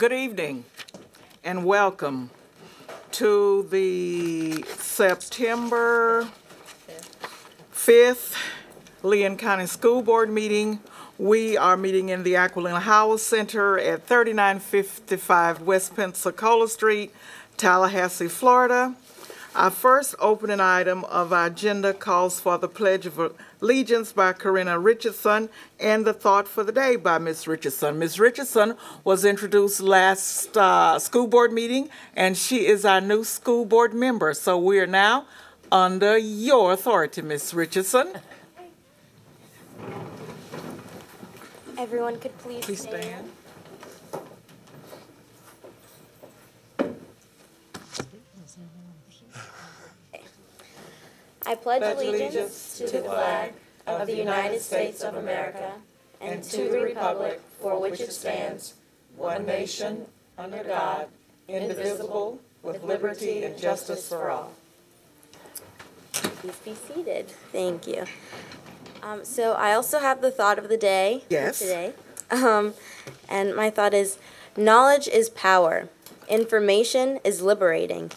Good evening and welcome to the September 5th Leon County School Board meeting. We are meeting in the Aquilina Howell Center at 3955 West Pensacola Street, Tallahassee, Florida. Our first opening item of our agenda calls for the Pledge of Allegiance by Karina Richardson and the Thought for the Day by Ms. Richardson. Ms. Richardson was introduced last school board meeting, and she is our new school board member. So we are now under your authority, Ms. Richardson. Everyone could please stand. I pledge allegiance to the flag of the United States of America and to the republic for which it stands, one nation, under God, indivisible, with liberty and justice for all. Please be seated. Thank you. So I also have the thought of the day for today. And my thought is, knowledge is power. Information is liberating.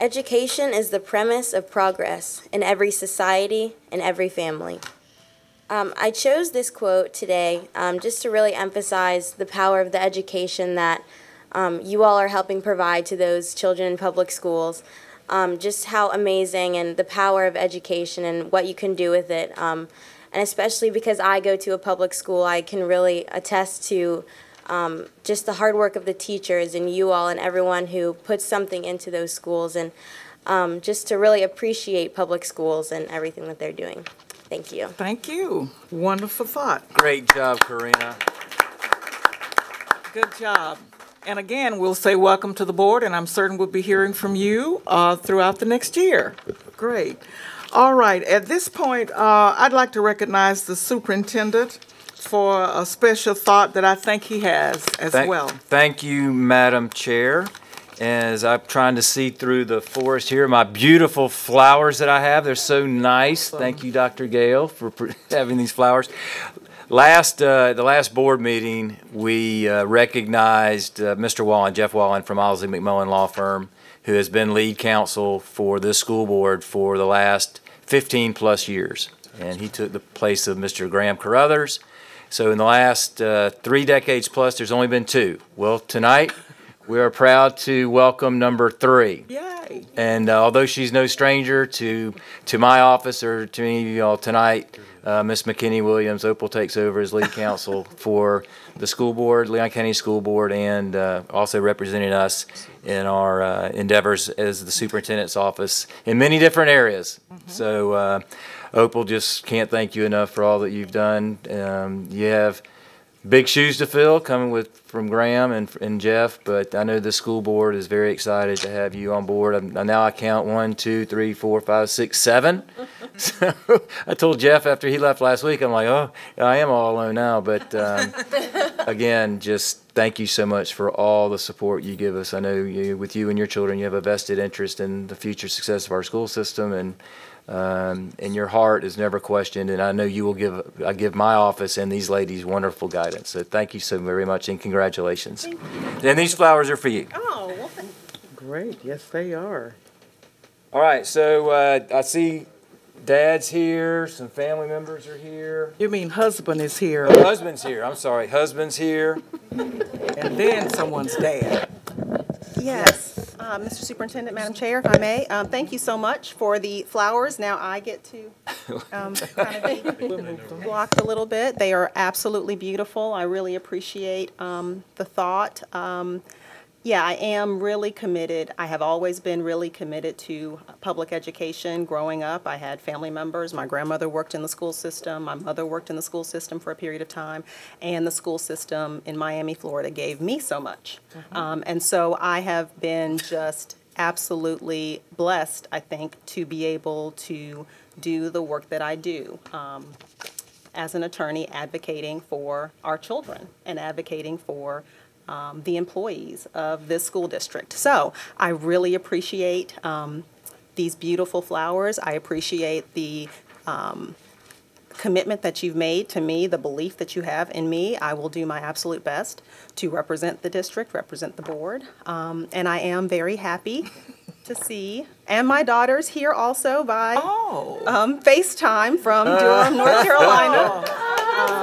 Education is the premise of progress in every society and every family. I chose this quote today just to really emphasize the power of the education that you all are helping provide to those children in public schools. Just how amazing and the power of education and what you can do with it. And especially because I go to a public school, I can really attest to just the hard work of the teachers and you all and everyone who puts something into those schools, and just to really appreciate public schools and everything that they're doing. Thank you. Thank you. Wonderful thought. Great job, Karina. Good job. And again, we'll say welcome to the board, and I'm certain we'll be hearing from you throughout the next year. Great. All right. At this point, I'd like to recognize the superintendent for a special thought that I think he has as well. Thank you, Madam Chair. As I'm trying to see through the forest here, my beautiful flowers that I have, they're so nice. Thank you, Dr. Gale, for having these flowers. The last board meeting, we recognized Mr. Wallen, Jeff Wallen from Owsley McMullen Law Firm, who has been lead counsel for this school board for the last 15 plus years. And he took the place of Mr. Graham Carruthers. So in the last 3 decades plus, there's only been 2. Well, tonight, we are proud to welcome number 3. Yay. And although she's no stranger to my office or to any of you all tonight, Miss McKinney Williams, Opal takes over as lead counsel for the school board, Leon County School Board, and also representing us in our endeavors as the superintendent's office in many different areas. So Opal, just can't thank you enough for all that you've done. You have big shoes to fill coming from Graham and Jeff, but I know the school board is very excited to have you on board. Now I count 1, 2, 3, 4, 5, 6, 7. So I told Jeff after he left last week, I'm like, oh, I am all alone now. But again, just thank you so much for all the support you give us. I know with you and your children, you have a vested interest in the future success of our school system, and your heart is never questioned, and I know you will I give my office and these ladies wonderful guidance. So thank you so very much, and congratulations. And these flowers are for you. Oh, well, great. Yes, they are. All right, so I see Dad's here, some family members are here. You mean husband is here. Oh, husband's here, I'm sorry, husband's here. And then someone's dad. Yes, Mr. Superintendent, Madam Chair, if I may, thank you so much for the flowers. Now I get to kind of be blocked a little bit. They are absolutely beautiful. I really appreciate the thought. Yeah, I am really committed. I have always been really committed to public education. Growing up, I had family members. My grandmother worked in the school system. My mother worked in the school system for a period of time. And the school system in Miami, Florida gave me so much. And so I have been just absolutely blessed, I think, to be able to do the work that I do as an attorney, advocating for our children and advocating for the employees of this school district. So I really appreciate these beautiful flowers. I appreciate the commitment that you've made to me, the belief that you have in me. I will do my absolute best to represent the district, represent the board. And I am very happy to see, and my daughter's here also by FaceTime from Durham, North Carolina.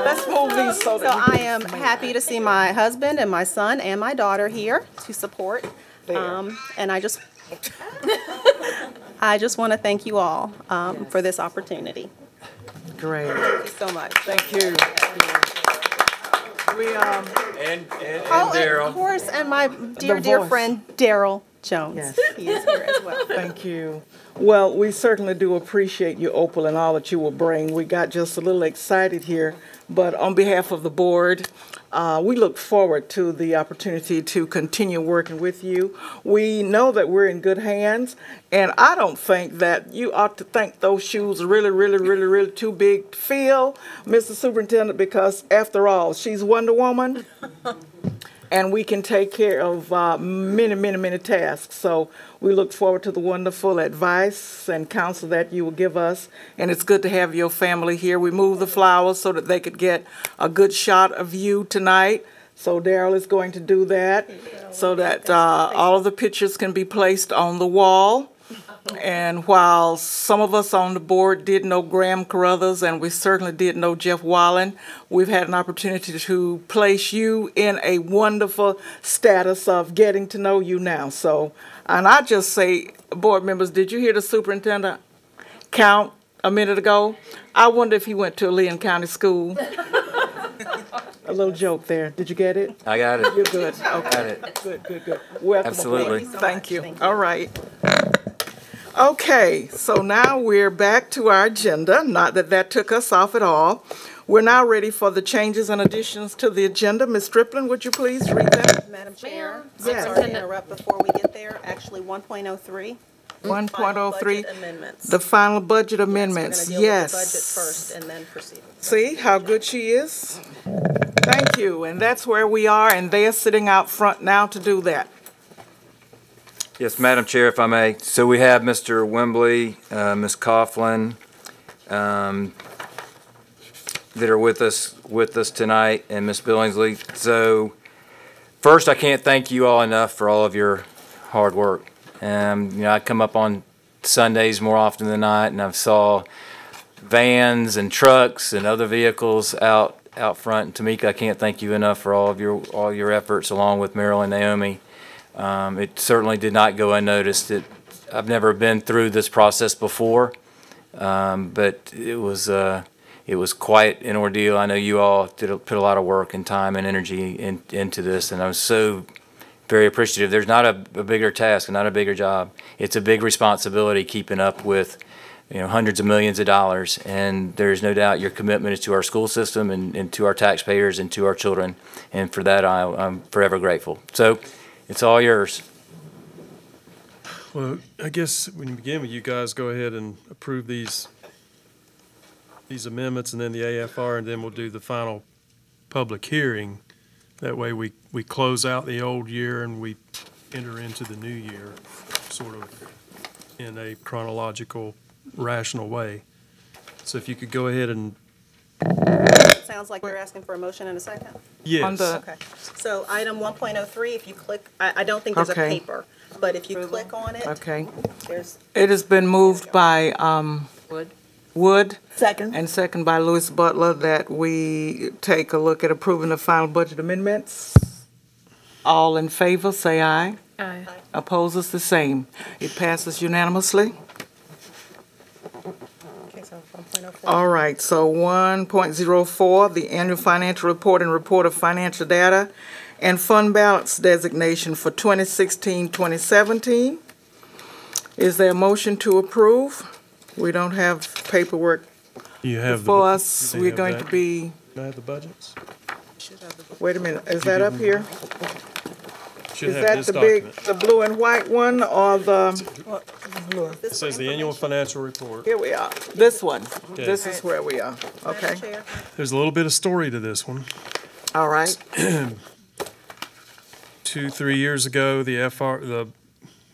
Let's move these So I am happy to see my husband and my son and my daughter here to support. And I just want to thank you all for this opportunity. Great. Thank you so much. Thank you. We, And Oh, and Daryl. of course, and my dear voice. friend, Daryl Jones. Yes. He is here as well. Thank you. Well, we certainly do appreciate you, Opal, and all that you will bring. We got just a little excited here, but on behalf of the board, we look forward to the opportunity to continue working with you. We know that we're in good hands, and I don't think that you ought to think those shoes are really too big to fill, Mr. Superintendent, because after all, she's Wonder Woman. And we can take care of many tasks. So we look forward to the wonderful advice and counsel that you will give us. And it's good to have your family here. We moved the flowers so that they could get a good shot of you tonight. So Daryl is going to do that so that all of the pictures can be placed on the wall. And while some of us on the board did know Graham Carruthers, and we certainly did know Jeff Wallen, we've had an opportunity to place you in a wonderful status of getting to know you now. So, and I just say, board members, did you hear the superintendent count a minute ago? I wonder if he went to a Leon County school. A little joke there. Did you get it? I got it. You're good. Okay. Got it. Good. Welcome. Absolutely. aboard. Thank you. All right. Okay, so now we're back to our agenda. Not that that took us off at all. We're now ready for the changes and additions to the agenda. Ms. Striplin, would you please read that? Madam Chair, Yes. sorry to interrupt before we get there. Actually, 1.03. 1.03, Budget amendments. the final budget We're amendments. going to deal with the budget Yes. first and then proceed. See how good she is? Thank you, and that's where we are, and they're sitting out front now to do that. Yes, Madam Chair, if I may. So we have Mr. Wembley, Ms. Coughlin, that are with us tonight, and Ms. Billingsley. So first, I can't thank you all enough for all of your hard work. I come up on Sundays more often than not, and I've saw vans and trucks and other vehicles out front. And Tamika, I can't thank you enough for all your efforts, along with Meryl and Naomi. It certainly did not go unnoticed. I've never been through this process before, but it was quite an ordeal. I know you all put a lot of work and time and energy into this, and I was so very appreciative. There's not a bigger task, not a bigger job. It's a big responsibility keeping up with hundreds of millions of dollars, and there's no doubt your commitment is to our school system and to our taxpayers and to our children, and for that I'm forever grateful. So it's all yours. Well, I guess when you begin with, you guys go ahead and approve these amendments and then the AFR, and then we'll do the final public hearing. That way we close out the old year and we enter into the new year sort of in a chronological, rational way. So if you could go ahead and. Sounds like you're asking for a motion in a second? Yes. Okay. So item 1.03, if you click, I don't think there's a Okay. paper, but if you click on it, Okay. there's, It has been moved by Wood. Second. And second by Louis Butler that we take a look at approving the final budget amendments. All in favor, say aye. Aye. Opposes the same. It passes unanimously. okay, so 1.04. All right, so 1.04, the annual financial report and report of financial data and fund balance designation for 2016-2017. Is there a motion to approve? We don't have paperwork You have before the, us. they We're have going that. to be, Can I have the budgets? wait a minute, is that up here? Should Is have that this the big, document. the blue and white one or the, It says the annual financial report. here we are, this one. Okay. This is where we are, okay? Madam Chair, There's a little bit of story to this one. All right, 2-3 years ago, the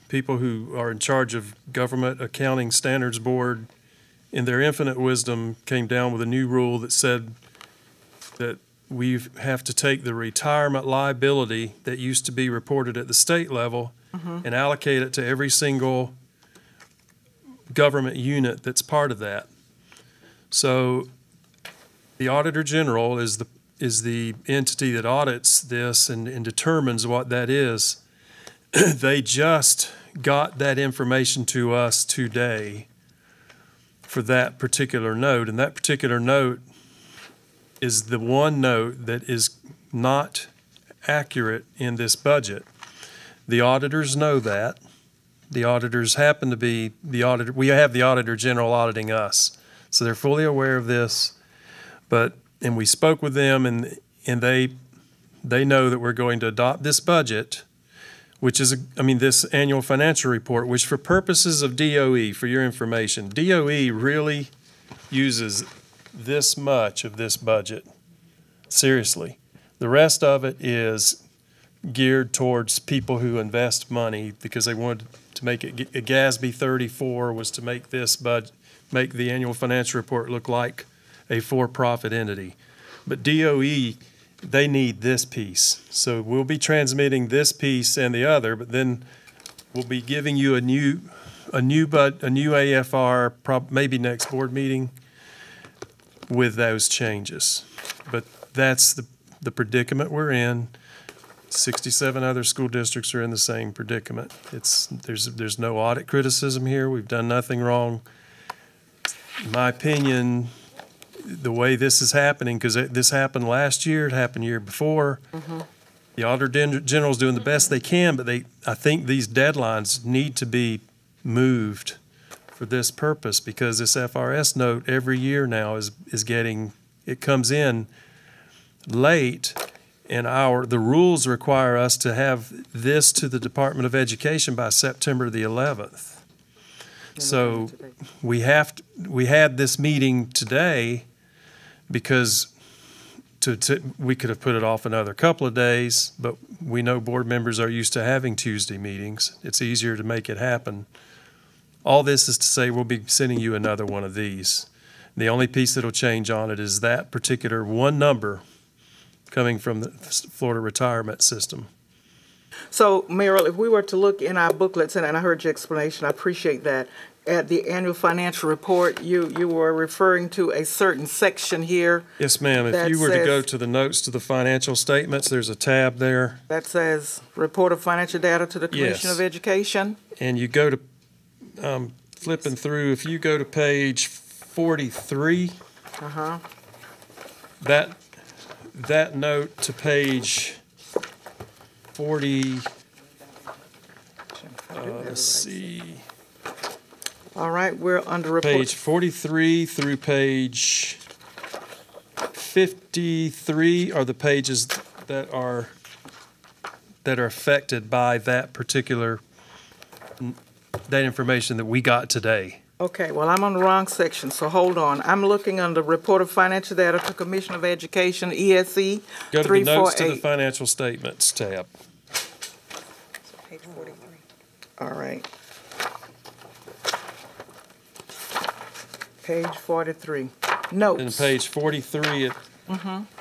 people who are in charge of Government Accounting Standards Board in their infinite wisdom, came down with a new rule that said that we have to take the retirement liability that used to be reported at the state level and allocate it to every single government unit that's part of that. So the Auditor General is the entity that audits this and determines what that is. They just got that information to us today for that particular note, and that particular note is the one note that is not accurate in this budget. The auditors know that. The auditors happen to be the auditor. We have the Auditor General auditing us, so they're fully aware of this. And we spoke with them, and they know that we're going to adopt this budget, which is, this annual financial report, which for purposes of DOE, for your information, DOE really uses this much of this budget. Seriously. The rest of it is geared towards people who invest money because they wanted to make it, a GASB 34 was to make make the annual financial report look like a for-profit entity. But DOE, they need this piece. So we'll be transmitting this piece and the other, but then we'll be giving you a new AFR, maybe next board meeting with those changes. But that's the predicament we're in. 67 other school districts are in the same predicament. There's no audit criticism here. We've done nothing wrong. In my opinion, the way this is happening, because this happened last year, it happened year before. The Auditor General's doing the best they can, but I think these deadlines need to be moved for this purpose, because this FRS note every year now is getting, it comes in late, and the rules require us to have this to the Department of Education by September the 11th. So we had this meeting today because we could have put it off another couple of days, but we know board members are used to having Tuesday meetings. It's easier to make it happen. All this is to say we'll be sending you another one of these. The only piece that'll change on it is that particular one number coming from the Florida retirement system. So, Merrill, if we were to look in our booklets, and I heard your explanation, I appreciate that, at the annual financial report, you were referring to a certain section here. Yes, ma'am. If you were to go to the notes to the financial statements, there's a tab there. That says Report of Financial Data to the Commission of Education. And you go to, flipping through, if you go to page 43, that note to page 40, let's see. All right, we're under report. Page 43 through page 53 are the pages that are affected by that particular, that information that we got today. Okay, well, I'm on the wrong section, so hold on. I'm looking under Report of Financial Data to Commission of Education, ESE 348. Go to the Notes to the Financial Statements tab. So page 43. All right. Page 43. Notes. And page 43,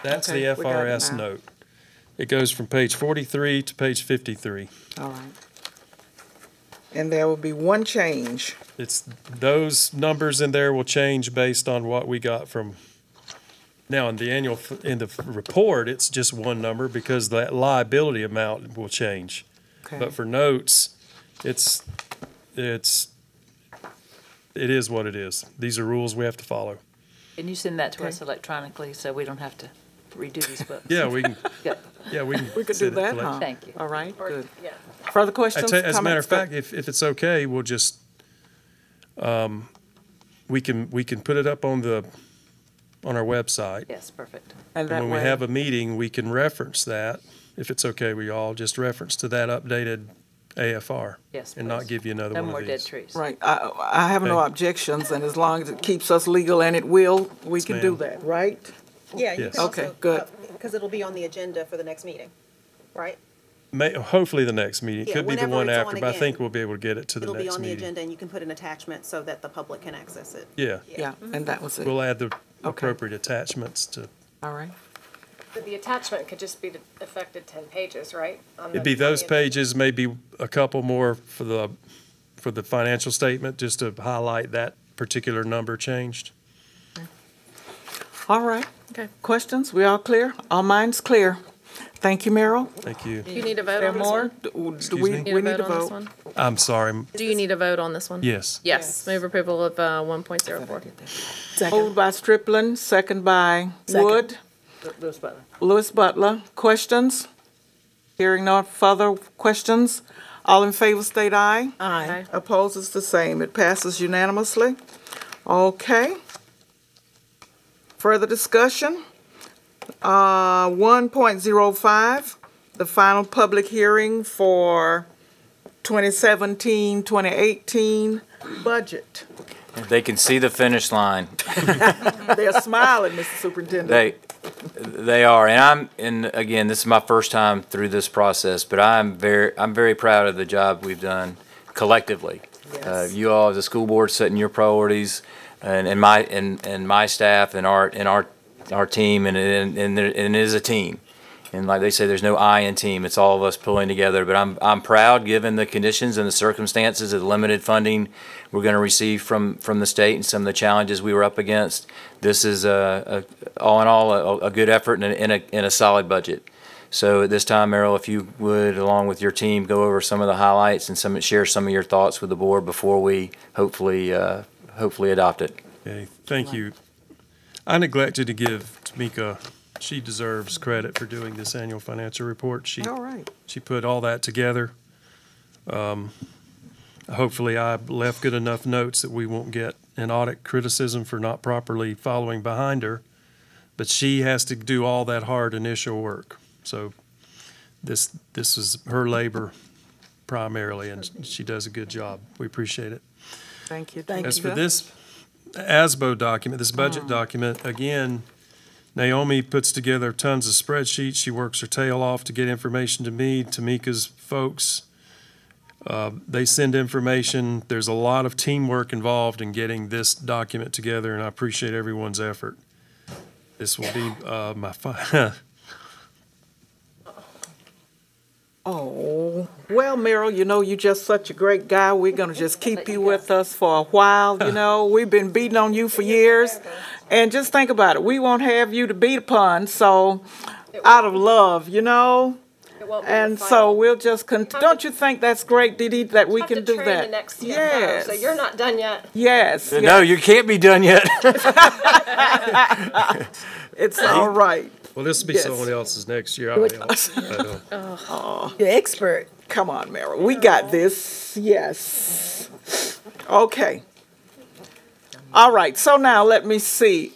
that's Okay, the we got it FRS now. note. It goes from page 43 to page 53. All right. And there will be one change. It's, those numbers in there will change based on what we got from, now in the report, it's just one number because that liability amount will change. Okay. But for notes, it is what it is. These are rules we have to follow. And you send that to us electronically, so we don't have to redo these books. Yeah, we can. Good. Yeah, we can. We could do that, huh? Thank you. All right, good. Further questions, As a matter of comments? fact, if it's okay, we'll just, we can put it up on our website. Yes, perfect. And that And when we way, have a meeting, we can reference that, if it's okay with y'all, just reference to that updated AFR. Yes, And not please. give you another No one more of dead these. trees. right, I have no Okay. objections, and as long as it keeps us legal, and it will, we can do ma'am. that, right? Yeah, you Yes. can Okay, also, good. because it'll be on the agenda for the next meeting, right? Hopefully the next meeting. It Yeah, could be the whenever one it's on after, but I think again, we'll be able to get it to the It'll be next on the meeting. agenda, and you can put an attachment so that the public can access it. Yeah, Yeah, and that was it. we'll add the appropriate attachments to, All right. But the attachment could just be the affected 10 pages, right? On it'd the be those 20th. pages, maybe a couple more for the financial statement, just to highlight that particular number changed. All right. Okay. Questions? We all clear? All minds clear? Thank you, Meryl. Thank you. Do you need a vote There on this more? one? Do we me? Need we a need to vote on this vote? one? I'm sorry. Do you need a vote on this one? Yes. Yes. Move approval of 1.04. Moved by Striplin, second by Wood. Louis Butler. Louis Butler. Questions? Hearing no further questions. All in favor state aye. Aye. Opposed is the same. It passes unanimously. Okay. Further discussion? 1.05, the final public hearing for 2017-2018 budget. They can see the finish line. They're smiling, Mr. Superintendent. They are, and again, this is my first time through this process, but I'm very proud of the job we've done collectively. Yes. You all, as a school board, setting your priorities, and my staff and our team, and it is a team. And like they say, there's no I in team. It's all of us pulling together. But I'm proud, given the conditions and the circumstances of the limited funding we're going to receive from the state and some of the challenges we were up against. This is all in all a good effort and a solid budget. So at this time, Meryl, if you would, along with your team, go over some of the highlights and share some of your thoughts with the board before we hopefully adopt it. Okay, thank you. I neglected to give Tamika, she deserves credit for doing this annual financial report. All right. She put all that together. Hopefully I left good enough notes that we won't get an audit criticism for not properly following behind her. But she has to do all that hard initial work. So this is her labor primarily, and she does a good job. We appreciate it. Thank you. As for this ASBO document, this budget document, again, Naomi puts together tons of spreadsheets. She works her tail off to get information to me, Tamika's folks. They send information. There's a lot of teamwork involved in getting this document together, and I appreciate everyone's effort. This will be my Oh, well, Meryl, you're just such a great guy. We're going to just keep you with us for a while, We've been beating on you for years. And just think about it. We won't have you to beat upon, so out of love, It won't be And the so final. we'll just, don't you think that's great, Dee Dee, that we Have can to do train that? the next CFO, Yes. So you're not done yet. Yes. No, you can't be done yet. It's all right. well, this will be Yes. someone else's next year. I don't. You're expert. Come on, Meryl. We got this. Yes. Okay. All right. So now let me see.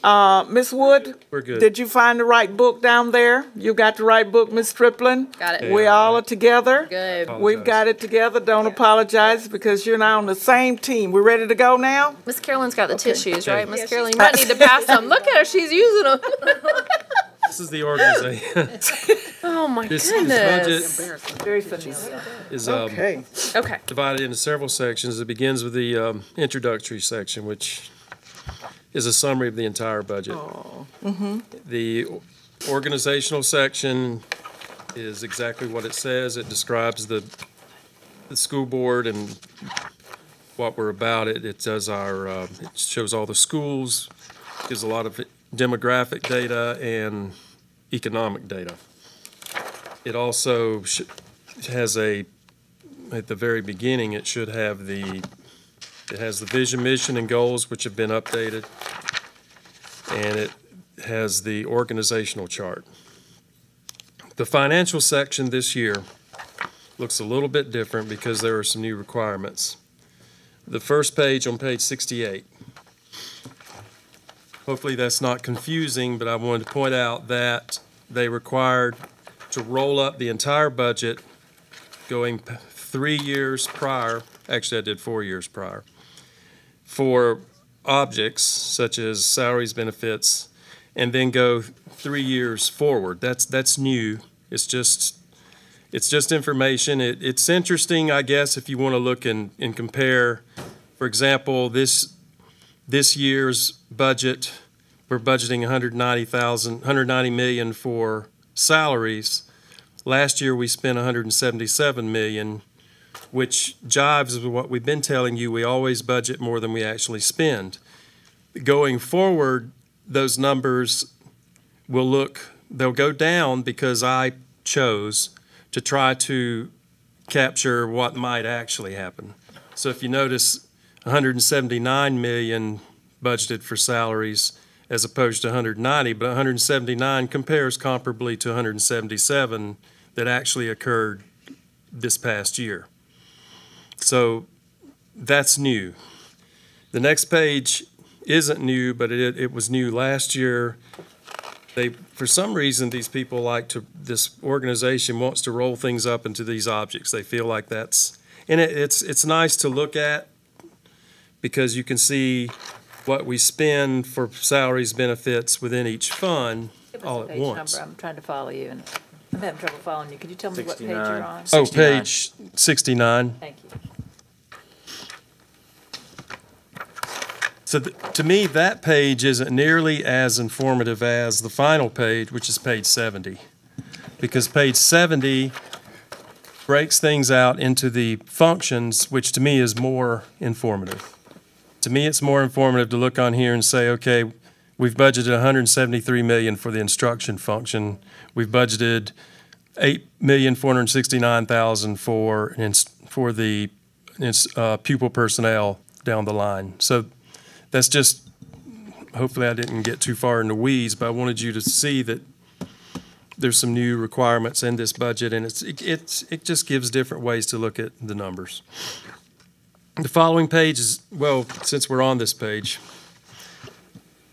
Miss Wood? We're good. Did you find the right book down there? You got the right book, Miss Striplin? Got it. We all are together? Good. We've got it together. Don't apologize because you're now on the same team. We ready to go now? Miss Carolyn's got the tissues, right? Miss Carolyn, you might need to pass them. Look at her, she's using them. This is the organization. Oh my This goodness. budget Very funny. is Okay. Okay. divided into several sections. It begins with the introductory section, which is a summary of the entire budget. The organizational section is exactly what it says. It describes the school board and what we're about. It does it shows all the schools, gives a lot of demographic data and economic data. It also has at the very beginning, it should have it has the vision, mission, and goals, which have been updated, and it has the organizational chart. The financial section this year looks a little bit different because there are some new requirements. The first page on page 68. Hopefully that's not confusing, but I wanted to point out that they required to roll up the entire budget going 3 years prior, actually I did 4 years prior, for objects such as salaries, benefits, and then go 3 years forward. That's new. It's just It's just information. It's interesting, I guess, if you want to look and compare. For example, this year's budget, we're budgeting $190 million for salaries. Last year, we spent $177 million, which jives with what we've been telling you. We always budget more than we actually spend. Going forward, those numbers they'll go down because I chose to try to capture what might actually happen. So if you notice, 179 million budgeted for salaries as opposed to 190, but 179 compares comparably to 177 that actually occurred this past year. So that's new. The next page isn't new, but it was new last year. For some reason, these people this organization wants to roll things up into these objects. They feel like and it's nice to look at because you can see what we spend for salaries, benefits within each fund all at once. I'm trying to follow you, and I'm having trouble following you. Could you tell me what page 69. you're on? Oh, page 69. Thank you. So to me, that page isn't nearly as informative as the final page, which is page 70. Because page 70 breaks things out into the functions, which to me is more informative. To me, it's more informative to look on here and say, okay, we've budgeted $173 million for the instruction function. We've budgeted $8,469,000 for the pupil personnel down the line. So that's just, hopefully I didn't get too far in the weeds, but I wanted you to see that there's some new requirements in this budget, and it just gives different ways to look at the numbers. The following page is, well, since we're on this page,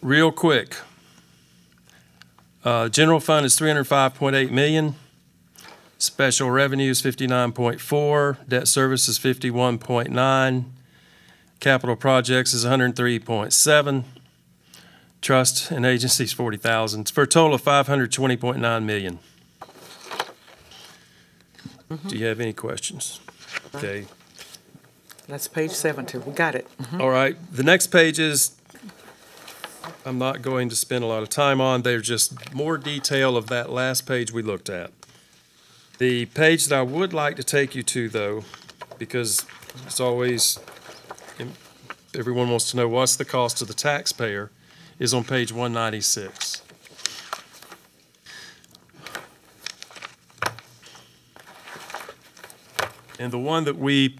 real quick. General fund is $305.8 million. Special revenue is 59.4. Debt service is 51.9. Capital projects is 103.7. Trust and agencies 40,000 for a total of 520.9 million. Do you have any questions? Okay. That's page 70. We got it. All right. The next pages, I'm not going to spend a lot of time on. They're just more detail of that last page we looked at. The page that I would like to take you to, though, because it's always, everyone wants to know what's the cost to the taxpayer, is on page 196. And the one that we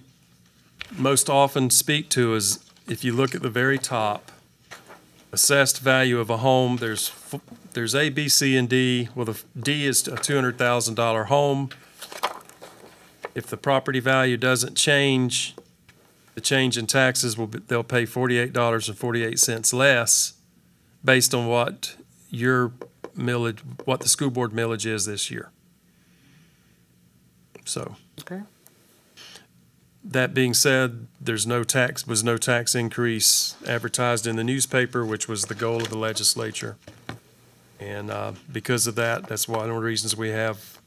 most often speak to is, if you look at the very top, assessed value of a home, there's A, B, C, and D. Well, the D is a $200,000 home. If the property value doesn't change, the change in taxes they'll pay $48.48 less based on what your millage, what the school board millage is this year. So. Okay. That being said, was no tax increase advertised in the newspaper, which was the goal of the legislature. And because of that, that's one of the reasons we have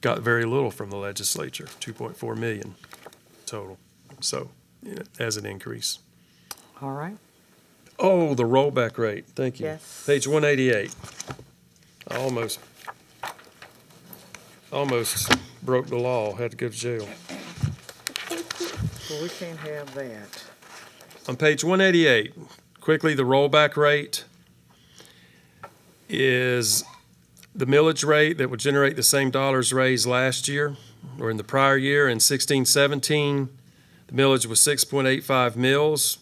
got very little from the legislature, 2.4 million total. So, as an increase. All right. Oh, the rollback rate. Thank you. Yes. Page 188. I almost broke the law, had to go to jail. Well, we can't have that. On page 188, quickly, the rollback rate is the millage rate that would generate the same dollars raised last year or in the prior year. In 16-17, the millage was 6.85 mils,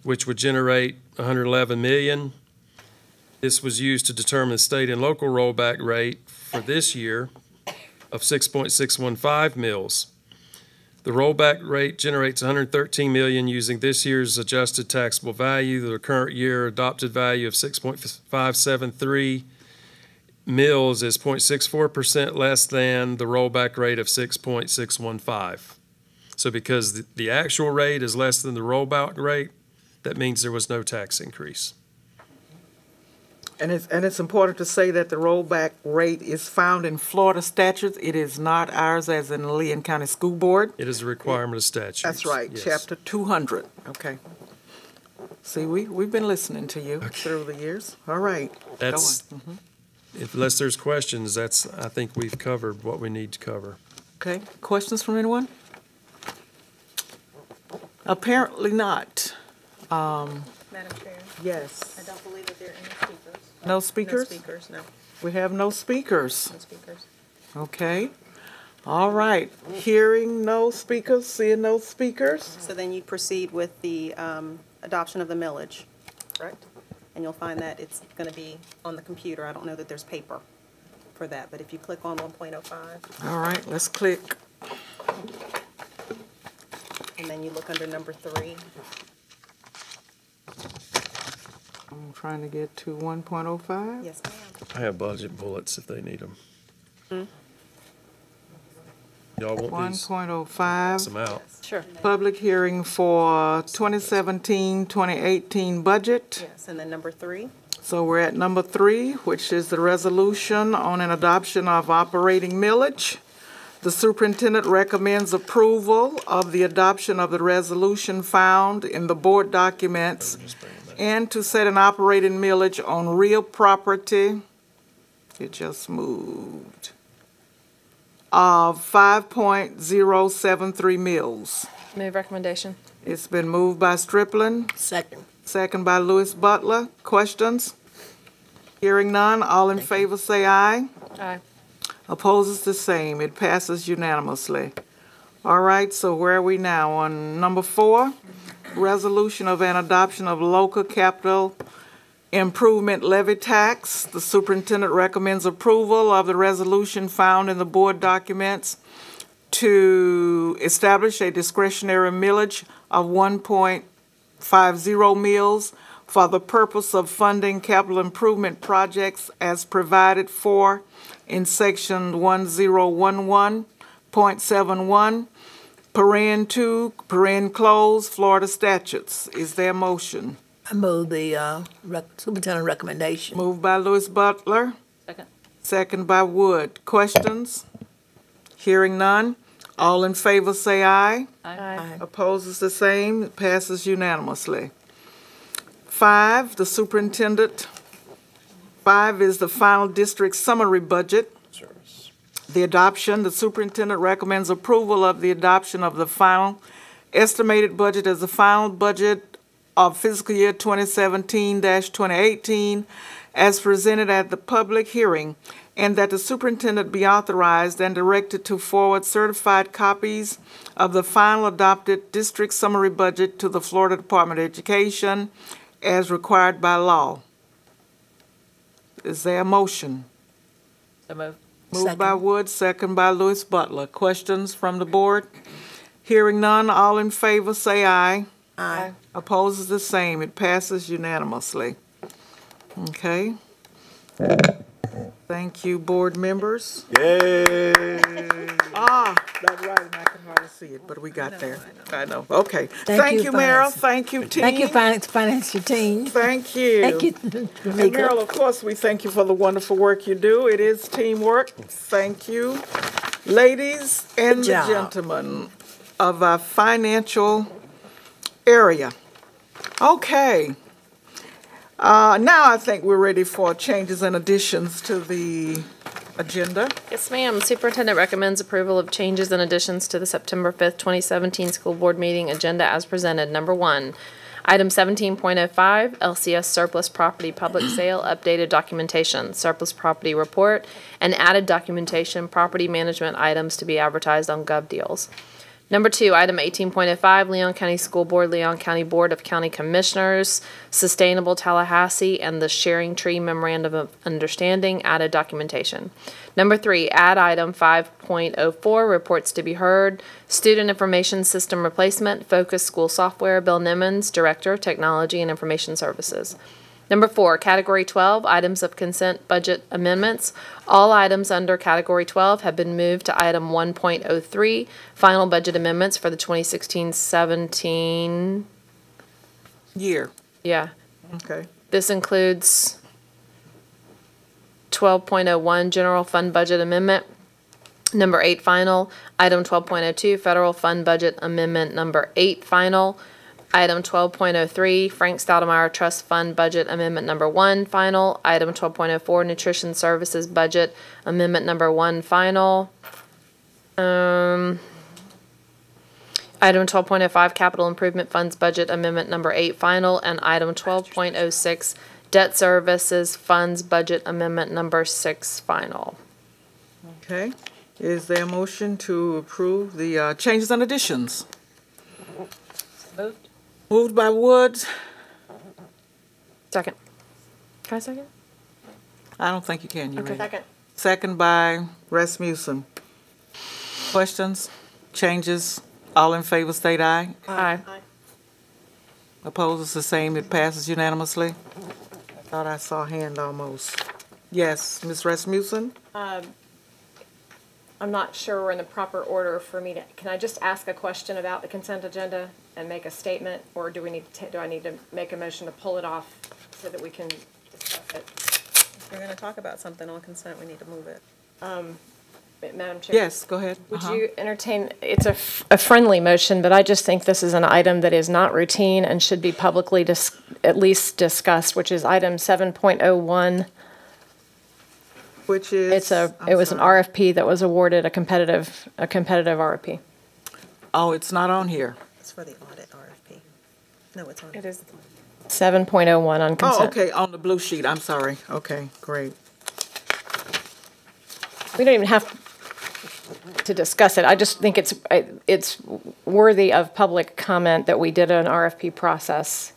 which would generate 111 million. This was used to determine the state and local rollback rate for this year of 6.615 mils. The rollback rate generates 113 million using this year's adjusted taxable value. The current year adopted value of 6.573 mils is 0.64% less than the rollback rate of 6.615. So because the actual rate is less than the rollback rate, that means there was no tax increase. And it's important to say that the rollback rate is found in Florida statutes. It is not ours as in the Leon County School Board. It is a requirement of statute. That's right, Yes. chapter 200. Okay. See, we've been listening to you through the years. All right. That's, Go on. unless there's questions, I think we've covered what we need to cover. Okay, questions from anyone? Apparently not. Madam Chair, Yes. I don't believe that there are any speakers. No speakers? No speakers, no. We have no speakers. No speakers. Okay. All right. Hearing no speakers, seeing no speakers. So then you proceed with the adoption of the millage, correct? And you'll find that it's going to be on the computer. I don't know that there's paper for that, but if you click on 1.05, All right, let's click. and then you look under number 3. I'm trying to get to 1.05. Yes, ma'am. I have budget bullets if they need them. Y'all want these? 1.05. Pass them out. Sure. Public hearing for 2017-2018 budget. Yes, and then number 3. So we're at number 3, which is the resolution on an adoption of operating millage. The superintendent recommends approval of the adoption of the resolution found in the board documents and to set an operating millage on real property. It just moved. Of 5.073 mils. Move recommendation. It's been moved by Stripling. Second by Lewis Butler. Questions? Hearing none, all in favor say aye. Aye. Opposes the same. It passes unanimously. All right, so where are we now? On number 4, resolution of an adoption of local capital improvement levy tax. The superintendent recommends approval of the resolution found in the board documents to establish a discretionary millage of 1.50 mils for the purpose of funding capital improvement projects as provided for in section 1011.71, paren 2, paren close, Florida statutes. Is there a motion? I move the superintendent recommendation. Moved by Lewis Butler, Second. second by Wood. Questions? Hearing none. All in favor say aye. Aye. Opposes the same. It passes unanimously. 5, the superintendent. 5 is the final district summary budget. The adoption, the superintendent recommends approval of the adoption of the final estimated budget as the final budget of fiscal year 2017-2018 as presented at the public hearing, and that the superintendent be authorized and directed to forward certified copies of the final adopted district summary budget to the Florida Department of Education as required by law. Is there a motion? So move. Moved by Wood, second by Lewis Butler. Questions from the board? Hearing none, all in favor say aye. Aye. Opposes the same. It passes unanimously. Okay. Thank you, board members. Yay! That's right, and I can hardly see it, but we got there. I know. Okay. Thank you, Meryl. Finance. Thank you, team. Thank you, financial team. Thank you. Thank you, And Tamika. Meryl, of course, we thank you for the wonderful work you do. It is teamwork. Thank you. Ladies and Good job. gentlemen of our financial area. Okay. Now I think we're ready for changes and additions to the agenda. Yes, ma'am. Superintendent recommends approval of changes and additions to the September 5th, 2017 school board meeting agenda as presented. Number 1, item 17.05, LCS surplus property public sale, updated documentation, surplus property report, and added documentation, property management items to be advertised on GovDeals. Number 2, item 18.05, Leon County School Board, Leon County Board of County Commissioners, Sustainable Tallahassee, and the Sharing Tree Memorandum of Understanding, added documentation. Number 3, add item 5.04, reports to be heard, Student Information System Replacement, Focus School Software, Bill Nimmons, Director of Technology and Information Services. Number 4, Category 12, items of consent budget amendments. All items under Category 12 have been moved to item 1.03, final budget amendments for the 2016-17. Year. Yeah, Okay. this includes 12.01, General Fund Budget Amendment. Number 8, final. Item 12.02, Federal Fund Budget Amendment Number 8, final. Item 12.03, Frank Stoudemire Trust Fund Budget Amendment Number 1, final. Item 12.04, Nutrition Services Budget Amendment Number 1, final. Item 12.05, Capital Improvement Funds Budget Amendment Number 8, final. And item 12.06, Debt Services Funds Budget Amendment Number 6, final. Okay. Is there a motion to approve the changes and additions? Moved. Moved by Woods. Second. Can I second? I don't think you can. You ready? Second. Second by Rasmussen. Questions? Changes? All in favor state aye. Aye. Opposed is the same. It passes unanimously. Thought I saw a hand almost. Yes, Ms. Rasmussen? I'm not sure we're in the proper order for me to, can I just ask a question about the consent agenda and make a statement? Or do we need to, do I need to make a motion to pull it off so that we can discuss it? If you're going to talk about something on consent, we need to move it. Madam Chair? Yes, go ahead. Would you entertain, it's a friendly motion, but I just think this is an item that is not routine and should be publicly at least discussed, which is item 7.01. Which is? It was an RFP that was awarded a competitive RFP. Oh, it's not on here. It's for the audit RFP. No, it's on. It is 7.01 on consent. Oh, okay, on the blue sheet. I'm sorry. Okay, great. We don't even have to discuss it. I just think it's worthy of public comment that we did an RFP process.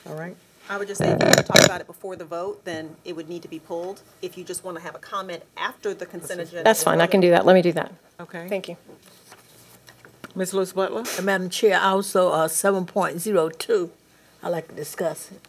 All right. I would just say if you want to talk about it before the vote, then it would need to be pulled. If you just want to have a comment after the consent agenda. That's fine. I can do that. Let me do that. Okay. Thank you. Ms. Lewis Butler? And Madam Chair, also 7.02, I'd like to discuss it.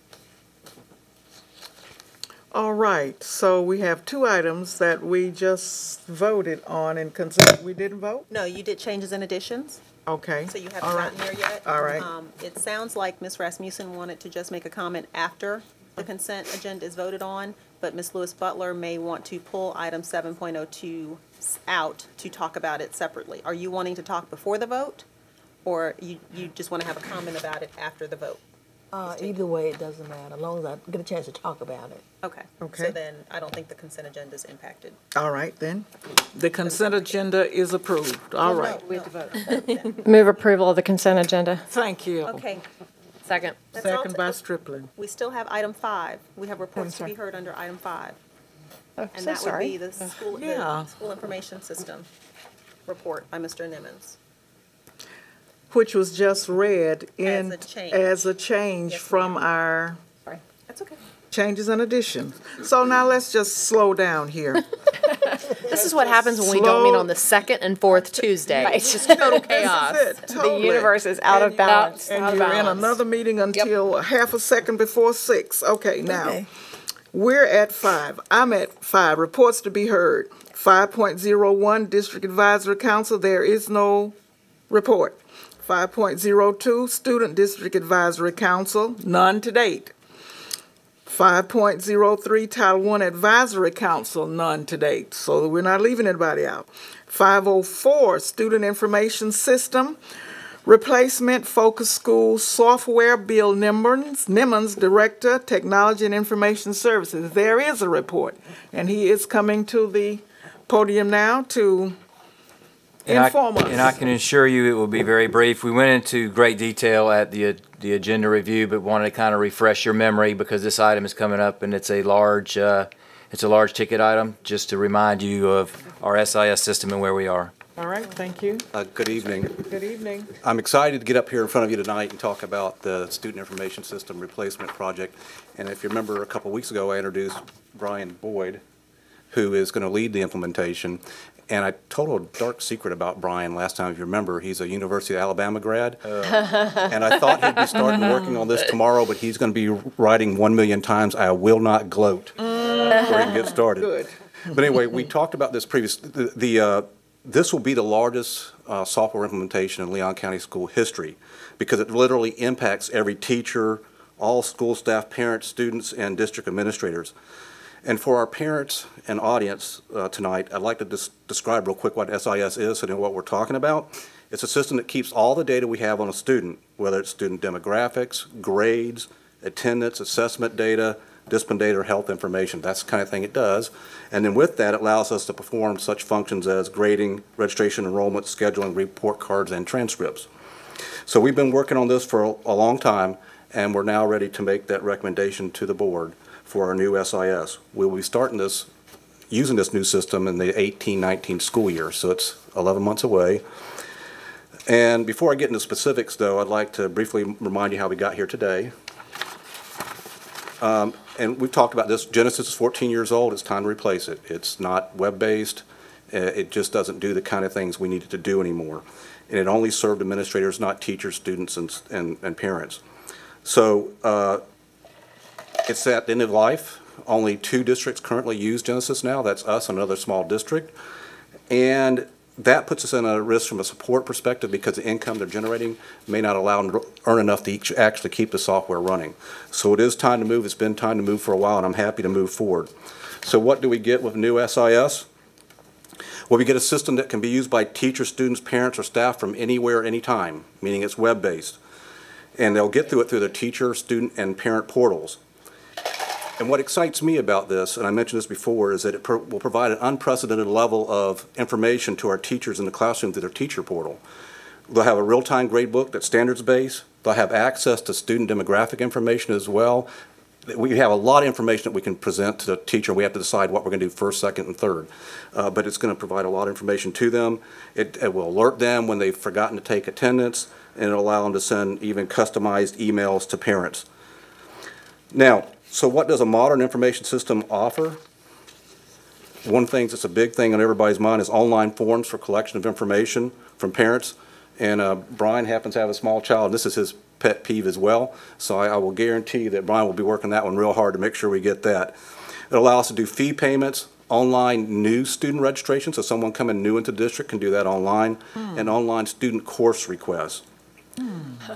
All right, so we have two items that we just voted on in consent. We didn't vote? No, you did changes and additions, Okay. so you All haven't right. gotten there yet. All right. It sounds like Ms. Rasmussen wanted to just make a comment after the consent agenda is voted on, but Ms. Lewis Butler may want to pull item 7.02 out to talk about it separately. Are you wanting to talk before the vote, or you just want to have a comment about it after the vote? Either way, it doesn't matter, as long as I get a chance to talk about it. Okay. Okay. So then I don't think the consent agenda is impacted. All right, then. The consent agenda is approved. All right. We have to vote. Move approval of the consent agenda. Thank you. Okay. Second. That's all Second by Stripling. We still have item 5. We have reports to be heard under item 5. And so that would sorry. be the school, Yeah. the school information system report by Mr. Nimmons. Which was just read in, As a change. as a change Yes, from our That's okay. changes and additions. So now let's just slow down here. This is what happens when we don't meet on the second and fourth Tuesday. It's just total chaos. This is it, The totally. universe is out of balance. And you're in another meeting until a half a second before 6. Okay, now, Okay. we're at 5. I'm at 5, reports to be heard. 5.01, District Advisory Council, there is no report. 5.02, Student District Advisory Council, none to date. 5.03, Title I Advisory Council, none to date, so we're not leaving anybody out. 504, Student Information System, Replacement Focus School Software, Bill Nimmons, Director, Technology and Information Services. There is a report, and he is coming to the podium now to inform us. And I can assure you it will be very brief. We went into great detail at the agenda review, but wanted to kind of refresh your memory because this item is coming up and it's a large ticket item, just to remind you of our SIS system and where we are. All right, thank you. Good evening. Good evening. I'm excited to get up here in front of you tonight and talk about the Student Information System Replacement Project. And if you remember, a couple weeks ago, I introduced Brian Boyd, who is going to lead the implementation. And I told a dark secret about Brian last time, if you remember. He's a University of Alabama grad. And I thought he'd be starting working on this tomorrow, but he's going to be writing 1 million times, "I will not gloat," before he can get started. Good. But anyway, we talked about this this will be the largest software implementation in Leon County school history because it literally impacts every teacher, all school staff, parents, students, and district administrators. And for our parents and audience tonight, I'd like to describe real quick what SIS is and what we're talking about. It's a system that keeps all the data we have on a student, whether it's student demographics, grades, attendance, assessment data, discipline data, or health information. That's the kind of thing it does. And then with that, it allows us to perform such functions as grading, registration, enrollment, scheduling, report cards, and transcripts. So we've been working on this for a long time, and we're now ready to make that recommendation to the board for our new SIS. We'll be starting this, using this new system in the 18-19 school year, so it's 11 months away. And before I get into specifics, though, I'd like to briefly remind you how we got here today. And we've talked about this. Genesis is 14 years old. It's time to replace it. It's not web-based. It just doesn't do the kind of things we needed to do anymore. And it only served administrators, not teachers, students, and parents. So it's at the end of life. Only 2 districts currently use Genesis now. That's us and another small district. And that puts us in a risk from a support perspective because the income they're generating may not allow them to earn enough to actually keep the software running. So it is time to move. It's been time to move for a while, and I'm happy to move forward. So what do we get with new SIS? Well, we get a system that can be used by teachers, students, parents, or staff from anywhere, anytime, meaning it's web-based. And they'll get through it through their teacher, student, and parent portals. And what excites me about this, and I mentioned this before, is that it will provide an unprecedented level of information to our teachers in the classroom through their teacher portal. They'll have a real-time gradebook that's standards-based. They'll have access to student demographic information as well. We have a lot of information that we can present to the teacher. We have to decide what we're going to do first, second, and third. But it's going to provide a lot of information to them. It will alert them when they've forgotten to take attendance, and it'll allow them to send even customized emails to parents. Now, so what does a modern information system offer? One thing that's a big thing on everybody's mind is online forms for collection of information from parents. And Brian happens to have a small child, and this is his pet peeve as well. So I will guarantee that Brian will be working that one real hard to make sure we get that. It allows us to do fee payments, online new student registration, so someone coming new into the district can do that online, and online student course requests.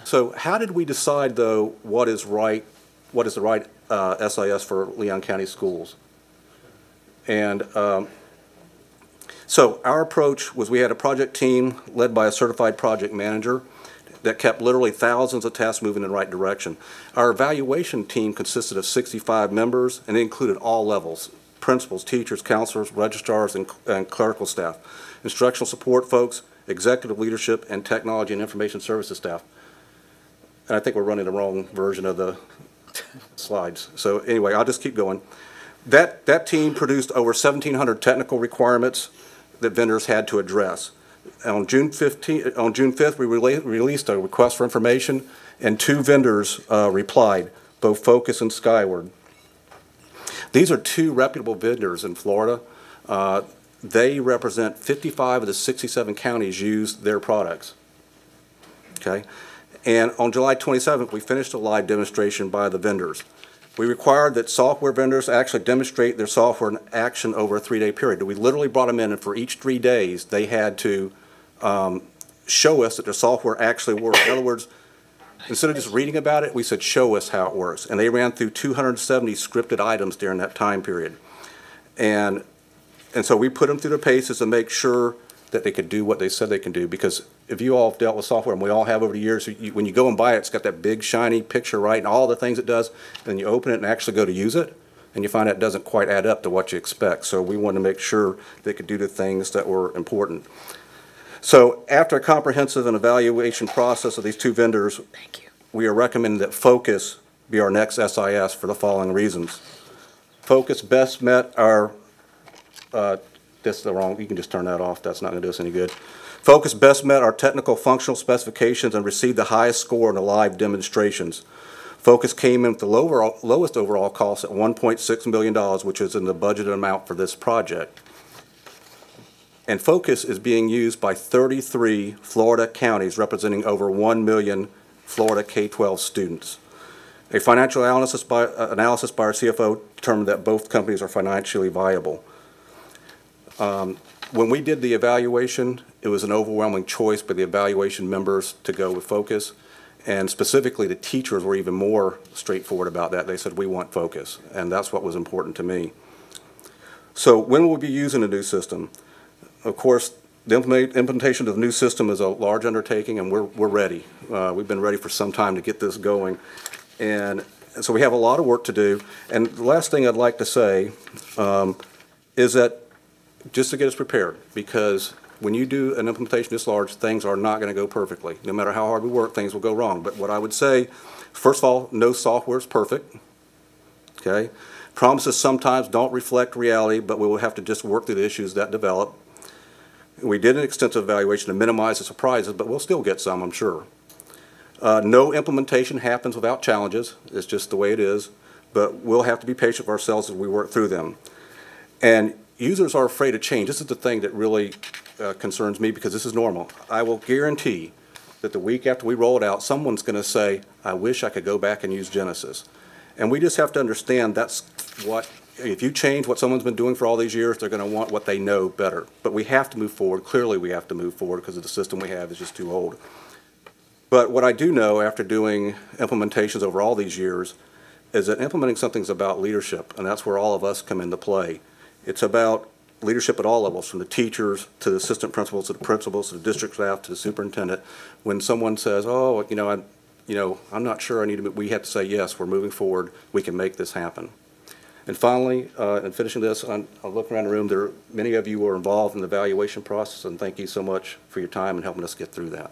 So how did we decide, though, what is the right SIS for Leon County schools? And so our approach was we had a project team led by a certified project manager that kept literally thousands of tasks moving in the right direction. Our evaluation team consisted of 65 members, and it included all levels: principals, teachers, counselors, registrars, and clerical staff, instructional support folks, executive leadership, and technology and information services staff. And I think we're running the wrong version of the slides. So anyway, I'll just keep going. That team produced over 1,700 technical requirements that vendors had to address. On June 5th, we released a request for information, and 2 vendors replied, both Focus and Skyward. These are 2 reputable vendors in Florida. They represent 55 of the 67 counties use their products. Okay? And on July 27th, we finished a live demonstration by the vendors. We required that software vendors actually demonstrate their software in action over a 3-day period. We literally brought them in, and for each 3 days, they had to show us that their software actually worked. In other words, instead of just reading about it, we said, show us how it works. And they ran through 270 scripted items during that time period. And so we put them through the paces to make sure that they could do what they said they can do. Because if you all have dealt with software, and we all have over the years, when you go and buy it, it's got that big shiny picture, right, and all the things it does, and then you open it and actually go to use it, and you find out it doesn't quite add up to what you expect. So we wanted to make sure they could do the things that were important. So after a comprehensive and evaluation process of these 2 vendors, we are recommending that Focus be our next SIS for the following reasons. Focus best met our this is the wrong, you can just turn that off, that's not going to do us any good. Focus best met our technical functional specifications and received the highest score in the live demonstrations. Focus came in with the lowest overall cost at $1.6 million, which is in the budgeted amount for this project. And Focus is being used by 33 Florida counties, representing over 1 million Florida K-12 students. A financial analysis by our CFO determined that both companies are financially viable. When we did the evaluation, it was an overwhelming choice by the evaluation members to go with Focus, and specifically the teachers were even more straightforward about that. They said, we want Focus, and that's what was important to me. So when will we be using the new system? Of course, the implementation of the new system is a large undertaking, and we're ready. We've been ready for some time to get this going. And so we have a lot of work to do. And the last thing I'd like to say is that just to get us prepared, because when you do an implementation this large, things are not going to go perfectly. No matter how hard we work, things will go wrong. But what I would say, first of all, no software is perfect. Okay? Promises sometimes don't reflect reality, but we will have to just work through the issues that develop. We did an extensive evaluation to minimize the surprises, but we'll still get some, I'm sure. No implementation happens without challenges. It's just the way it is. But we'll have to be patient with ourselves as we work through them. And users are afraid of change. This is the thing that really concerns me, because this is normal. I will guarantee that the week after we roll it out, someone's going to say, I wish I could go back and use Genesis. And we just have to understand that's what, if you change what someone's been doing for all these years, they're going to want what they know better. But we have to move forward. Clearly we have to move forward because the system we have is just too old. But what I do know after doing implementations over all these years is that implementing something is about leadership, and that's where all of us come into play. It's about leadership at all levels, from the teachers to the assistant principals to the principals to the district staff to the superintendent. When someone says, oh, I'm not sure I need to, we have to say, yes, we're moving forward. We can make this happen. And finally, in finishing this, I'll look around the room. There are many of you who are involved in the evaluation process, and thank you so much for your time and helping us get through that.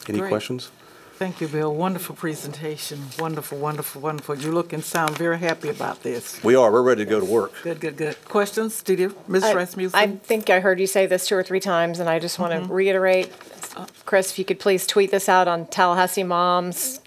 Any questions? Thank you, Bill. Wonderful presentation. Wonderful, wonderful, wonderful. You look and sound very happy about this. We are. We're ready to go to work. Good, good, good. Questions? Did you, Ms. Rasmussen? I think I heard you say this 2 or 3 times, and I just want to reiterate. Chris, if you could please tweet this out on Tallahassee Moms,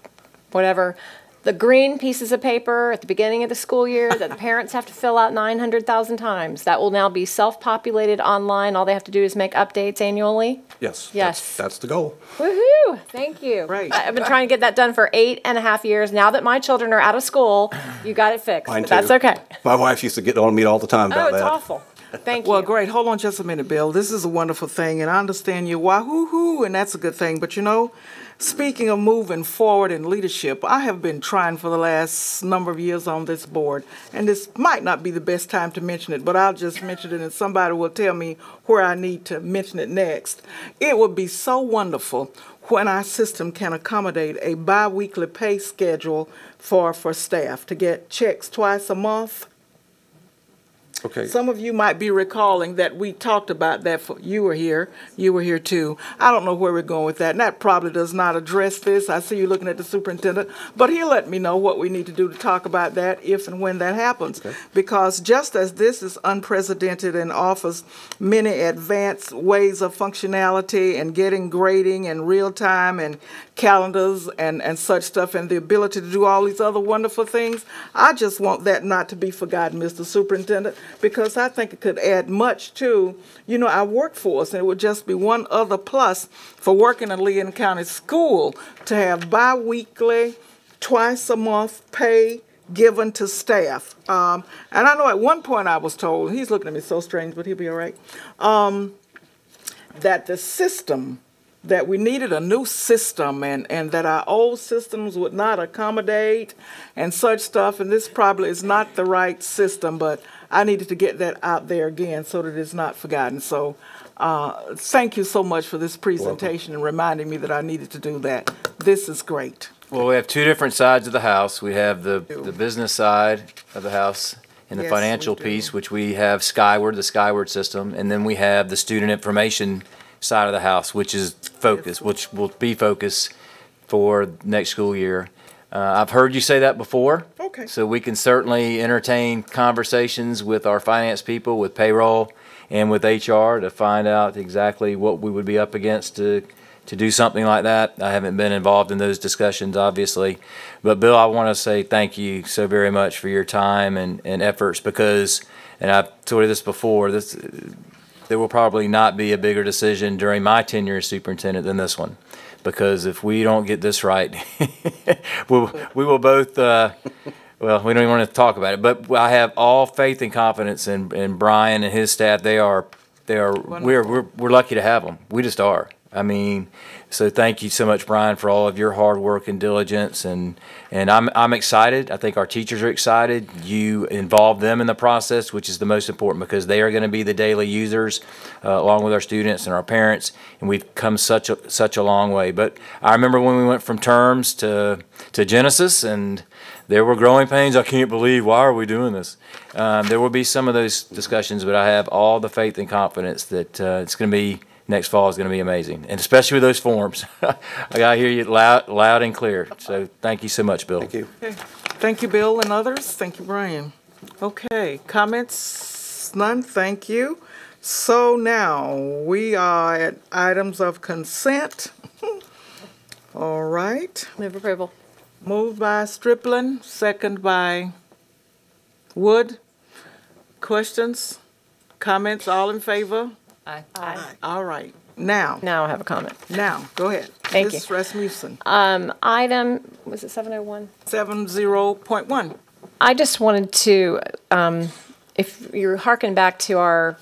whatever. The green pieces of paper at the beginning of the school year that the parents have to fill out 900,000 times, that will now be self-populated online. All they have to do is make updates annually. Yes. Yes. That's the goal. Woohoo! Thank you. Right. I've been trying to get that done for 8.5 years. Now that my children are out of school, you got it fixed. Mine too. That's okay. My wife used to get on me all the time about Oh, it's that. awful. Thank you. Well, great. Hold on just a minute, Bill. This is a wonderful thing, and I understand you wahoo-hoo, and that's a good thing. But, speaking of moving forward in leadership, I have been trying for the last number of years on this board, and this might not be the best time to mention it, but I'll just mention it, and somebody will tell me where I need to mention it next. It would be so wonderful when our system can accommodate a bi-weekly pay schedule for staff to get checks twice a month. Okay. Some of you might be recalling that we talked about that. You were here too. I don't know where we're going with that, and that probably does not address this. I see you looking at the superintendent, but he'll let me know what we need to do to talk about that if and when that happens. Okay. Because just as this is unprecedented and offers many advanced ways of functionality and getting grading and real time and calendars and such stuff, and the ability to do all these other wonderful things, I just want that not to be forgotten, Mr. Superintendent, because I think it could add much to, our workforce, and it would just be one other plus for working in Leon County School to have bi-weekly, twice a month pay given to staff. And I know at one point I was told, he's looking at me so strange, but he'll be all right, that the system, that we needed a new system, and that our old systems would not accommodate and such stuff, and this probably is not the right system, but I needed to get that out there again so that it's not forgotten. So thank you so much for this presentation and reminding me that I needed to do that. This is great. Well, we have 2 different sides of the house. We have the business side of the house and the financial piece, which we have Skyward, the Skyward system, and then we have the student information side of the house, which is focus, which will be focus for next school year. I've heard you say that before. Okay. So we can certainly entertain conversations with our finance people, with payroll, and with HR to find out exactly what we would be up against to do something like that. I haven't been involved in those discussions, obviously. But Bill, I want to say thank you so very much for your time and efforts, because, and I've told you this before, there will probably not be a bigger decision during my tenure as superintendent than this one. Because if we don't get this right, we will both, well, we don't even want to talk about it, but I have all faith and confidence in Brian and his staff. We're lucky to have them. We just are. I mean, so thank you so much, Brian, for all of your hard work and diligence, and I'm excited. I think our teachers are excited. You involve them in the process, which is the most important, because they are going to be the daily users, along with our students and our parents, and we've come such a long way. But I remember when we went from terms to Genesis, and there were growing pains. I can't believe, why are we doing this? There will be some of those discussions, but I have all the faith and confidence that it's going to be, next fall is going to be amazing, and especially with those forms. I got to hear you loud and clear. So thank you so much, Bill. Thank you. Okay. Thank you, Bill and others. Thank you, Brian. Okay, comments? None, thank you. So now we are at items of consent. All right. Move approval. Moved by Stripling, second by Wood. Questions? Comments? All in favor? Aye. All right. Now, Now I have a comment. go ahead. Thank Ms. Rasmussen, Item, was it 701? 70.1. I just wanted to, if you're harking back to our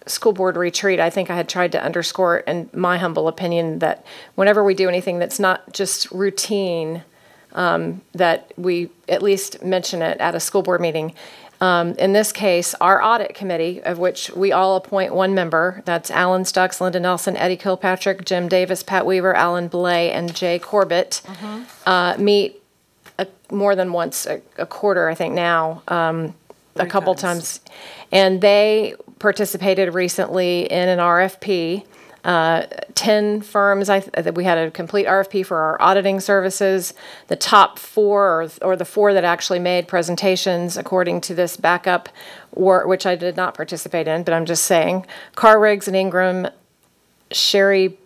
school board retreat, I think I had tried to underscore, in my humble opinion, that whenever we do anything that's not just routine, that we at least mention it at a school board meeting. In this case, our audit committee, of which we all appoint one member, that's Alan Stux, Linda Nelson, Eddie Kilpatrick, Jim Davis, Pat Weaver, Alan Blay, and Jay Corbett, meet more than once a quarter, I think now, a couple times. And they participated recently in an RFP. 10 firms, we had a complete RFP for our auditing services. The top 4, or the 4 that actually made presentations, according to this backup, which I did not participate in, but I'm just saying, Carr Riggs and Ingram, Sherry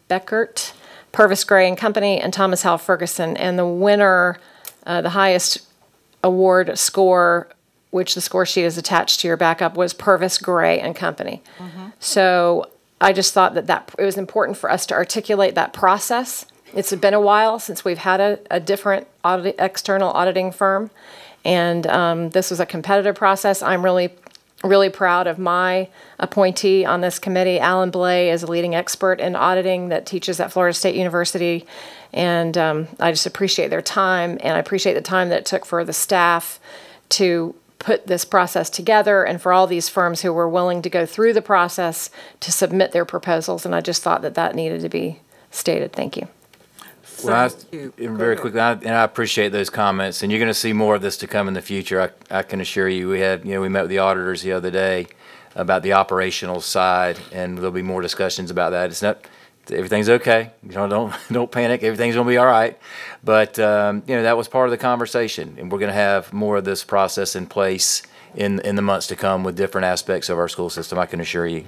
Beckert, Purvis Gray and Company, and Thomas Hal Ferguson. And the winner, the highest award score, which the score sheet is attached to your backup, was Purvis Gray and Company. So I just thought that it was important for us to articulate that process. It's been a while since we've had a different external auditing firm, and this was a competitive process. I'm really, really proud of my appointee on this committee. Alan Blay is a leading expert in auditing that teaches at Florida State University, and I just appreciate their time, and I appreciate the time that it took for the staff to put this process together, and for all these firms who were willing to go through the process to submit their proposals. And I just thought that needed to be stated. Thank you. Well, very quickly, and I appreciate those comments, and you're going to see more of this to come in the future. I can assure you. We met with the auditors the other day about the operational side, and there'll be more discussions about that. It's not, everything's okay. Don't panic. Everything's going to be all right. But that was part of the conversation, and we're going to have more of this process in place in the months to come with different aspects of our school system, I can assure you.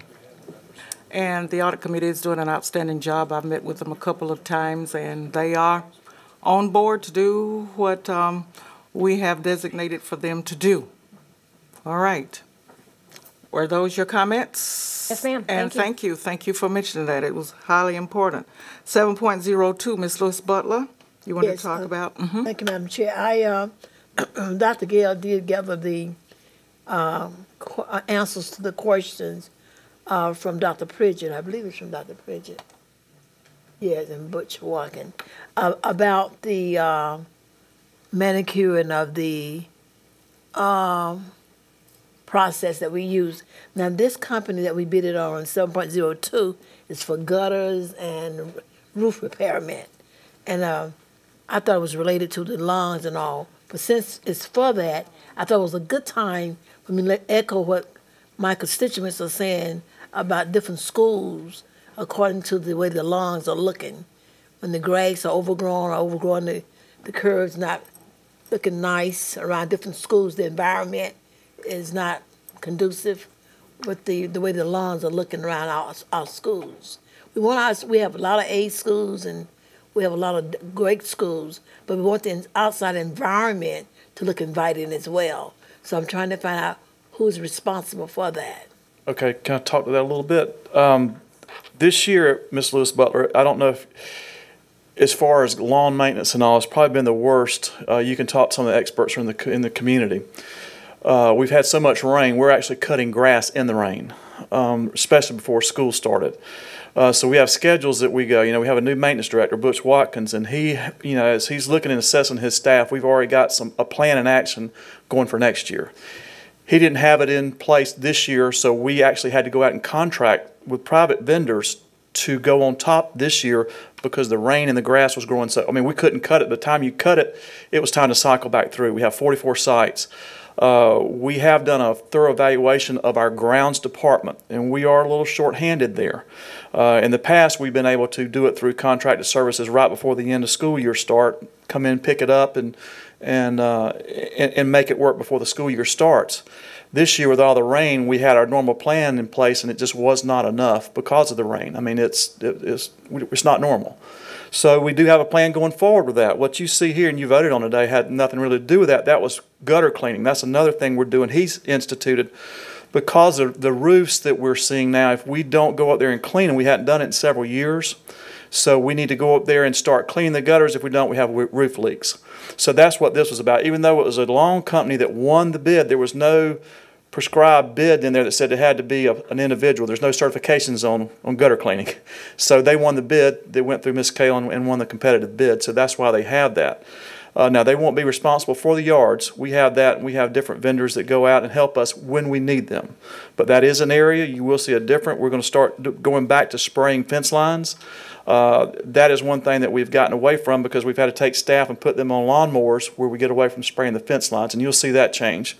And the audit committee is doing an outstanding job. I've met with them a couple of times, and they are on board to do what we have designated for them to do. All right. Were those your comments? Yes, ma'am. And thank you. Thank you for mentioning that. It was highly important. 7.02, Ms. Lewis Butler, you want to talk about? Thank you, Madam Chair. Dr. Gale did gather the answers to the questions from Dr. Pridgett. I believe it's from Dr. Pridgett. Yes, and Butch Walken. About the manicuring of the process that we use. Now, this company that we bid it on 7.02 is for gutters and roof repairment. And I thought it was related to the lawns and all. But since it's for that, I thought it was a good time for me to echo what my constituents are saying about different schools according to the way the lawns are looking. When the grass are overgrown, the curves not looking nice around different schools, the environment is not conducive with the way the lawns are looking around our schools. We have a lot of A schools and we have a lot of great schools, but we want the outside environment to look inviting as well. So I'm trying to find out who's responsible for that. Okay, can I talk to that a little bit? This year, Ms. Lewis Butler, I don't know if, as far as lawn maintenance and all, it's probably been the worst. You can talk to some of the experts in the community. We've had so much rain, we're actually cutting grass in the rain, especially before school started. So we have schedules that we go. You know, we have a new maintenance director, Butch Watkins, and he, you know, as he's looking and assessing his staff, we've already got a plan in action going for next year. He didn't have it in place this year, so we actually had to go out and contract with private vendors to go on top this year because the rain and the grass was growing. So, I mean, we couldn't cut it. By the time you cut it, it was time to cycle back through. We have 44 sites. We have done a thorough evaluation of our grounds department, and we are a little short-handed there. In the past, we've been able to do it through contracted services right before the end of school year start, come in, pick it up, and make it work before the school year starts. This year, with all the rain, we had our normal plan in place, and it just was not enough because of the rain. I mean, it's not normal. So we do have a plan going forward with that. What you see here and you voted on today had nothing really to do with that. That was gutter cleaning. That's another thing we're doing. He's instituted because of the roofs that we're seeing now. If we don't go up there and clean them, we hadn't done it in several years. So we need to go up there and start cleaning the gutters. If we don't, we have roof leaks. So that's what this was about. Even though it was a long company that won the bid, there was no prescribed bid in there that said it had to be an individual. There's no certifications on gutter cleaning. So they won the bid. They went through Ms. Kale and won the competitive bid. So that's why they have that. Now, they won't be responsible for the yards. We have that, and we have different vendors that go out and help us when we need them. But that is an area you will see a different. We're going to start going back to spraying fence lines. That is one thing that we've gotten away from because we've had to take staff and put them on lawnmowers where we get away from spraying the fence lines, and you'll see that change.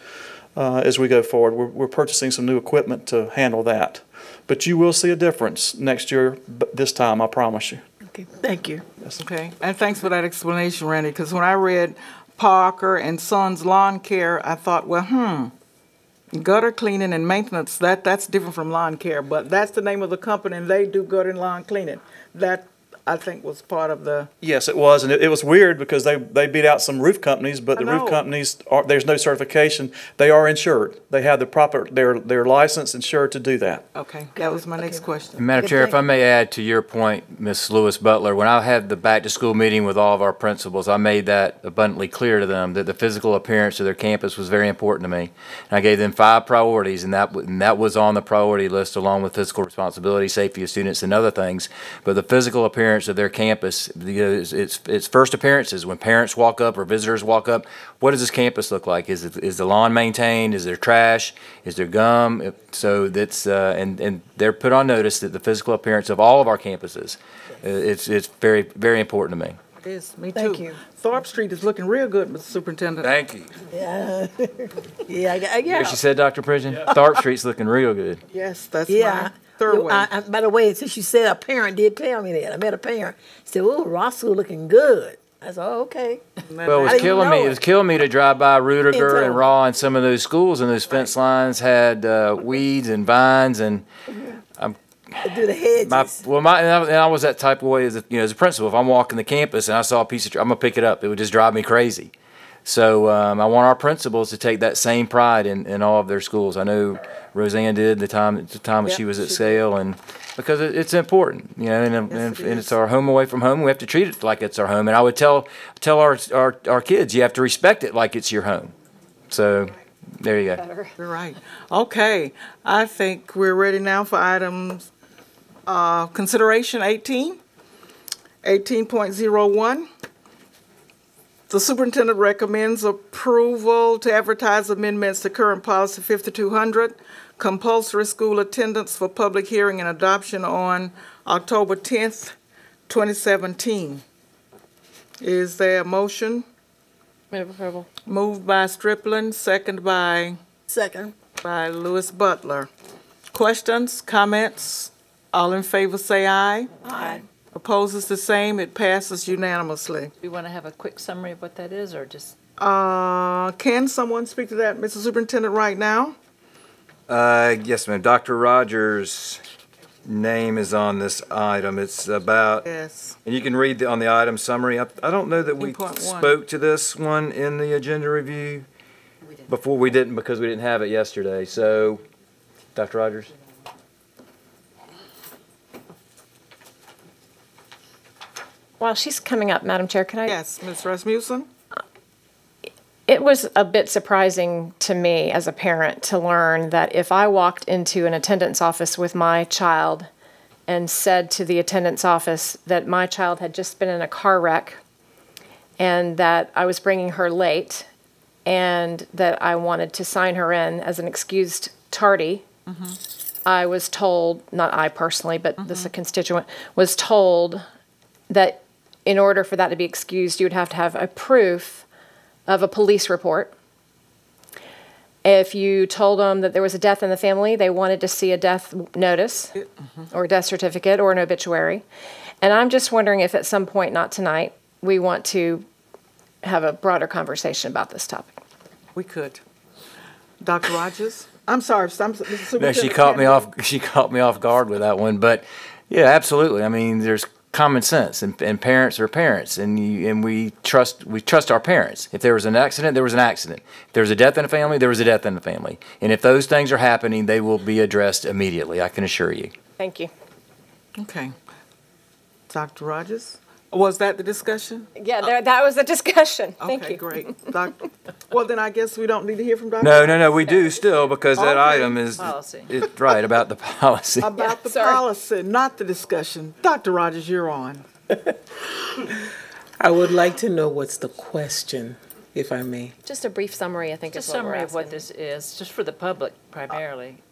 As we go forward. We're purchasing some new equipment to handle that. But you will see a difference next year, this time, I promise you. Okay, thank you. Yes. Okay, and thanks for that explanation, Randy, because when I read Parker and Sons Lawn Care, I thought, well, gutter cleaning and maintenance, that's different from lawn care, but that's the name of the company, and they do gutter and lawn cleaning. That, I think, was part of the... Yes, it was, and it was weird because they beat out some roof companies, but the roof companies, there's no certification. They are insured. They have the proper, they're licensed, insured to do that. Okay, that was my next question. Madam Chair, if I may add to your point, Ms. Lewis Butler, when I had the back-to-school meeting with all of our principals, I made that abundantly clear to them that the physical appearance of their campus was very important to me. And I gave them 5 priorities, and that was on the priority list along with physical responsibility, safety of students, and other things. But the physical appearance of their campus, its first appearances, when parents walk up or visitors walk up, what does this campus look like? Is the lawn maintained? Is there trash? Is there gum? So that's and they're put on notice that the physical appearance of all of our campuses, it's very, very important to me. It is, me too. Thank you. Thorpe Street is looking real good, Mr. Superintendent. Thank you. Yeah. Yeah. What she said, Dr. Pridgeon? Thorpe Street's looking real good. Yes, that's Yeah. my third way. By the way, since you said a parent did tell me that, I met a parent. Said, "Oh, Rossville looking good." I said, "Oh, okay." Well, it was didn't killing me. know It was killing me to drive by Rudiger and Into- Raw and some of those schools, and those fence lines had weeds and vines, and Do the hedges. and I was that type of way as a principal. If I'm walking the campus and I saw a piece of, I'm gonna pick it up. It would just drive me crazy. So I want our principals to take that same pride in all of their schools. I know Roseanne did the time that she was at Sale, and because it's important, and it's our home away from home. We have to treat it like it's our home. And I would tell our kids, you have to respect it like it's your home. So there you go. You're right. Okay, I think we're ready now for items, consideration 18. 18.01. The superintendent recommends approval to advertise amendments to current policy 5200, compulsory school attendance for public hearing and adoption on October 10th, 2017. Is there a motion? Move approval. Moved by Strickland, second by Lewis Butler. Questions, comments? All in favor say aye. Aye. Opposes the same. It passes unanimously. Do you want to have a quick summary of what that is, or just? Can someone speak to that, Mr. Superintendent, right now? Yes, ma'am. Dr. Rogers' name is on this item. It's about, Yes. and you can read on the item summary. I don't know that we 18.1. spoke to this one in the agenda review. Before we didn't, because we didn't have it yesterday. So, Dr. Rogers? While she's coming up, Madam Chair, can I? Yes, Ms. Rasmussen? It was a bit surprising to me as a parent to learn that if I walked into an attendance office with my child and said to the attendant's office that my child had just been in a car wreck and that I was bringing her late and that I wanted to sign her in as an excused tardy. I was told, not I personally, but this a constituent, was told that in order for that to be excused, you would have to have a proof of a police report. If you told them that there was a death in the family, they wanted to see a death notice or a death certificate or an obituary. And I'm just wondering if at some point, not tonight, we want to have a broader conversation about this topic. We could. Dr. Rogers? I'm sorry. No, she caught me off. She caught me off guard with that one. But yeah, absolutely. I mean, there's common sense, and parents are parents, and we trust our parents. If there was an accident, there was an accident. If there was a death in the family, there was a death in the family. And if those things are happening, they will be addressed immediately. I can assure you. Thank you. Okay. Dr. Rogers? Was that the discussion? Yeah, that was the discussion. Thank Okay, you. great. Well, then I guess we don't need to hear from Dr. No, we do still, because that Okay. item is Policy. right about the policy. About the policy, not the discussion. Dr. Rogers, you're on. I would like to know what's the question, if I may. Just a brief summary, I think, Just is a what we're summary of what asking. this is, just for the public primarily.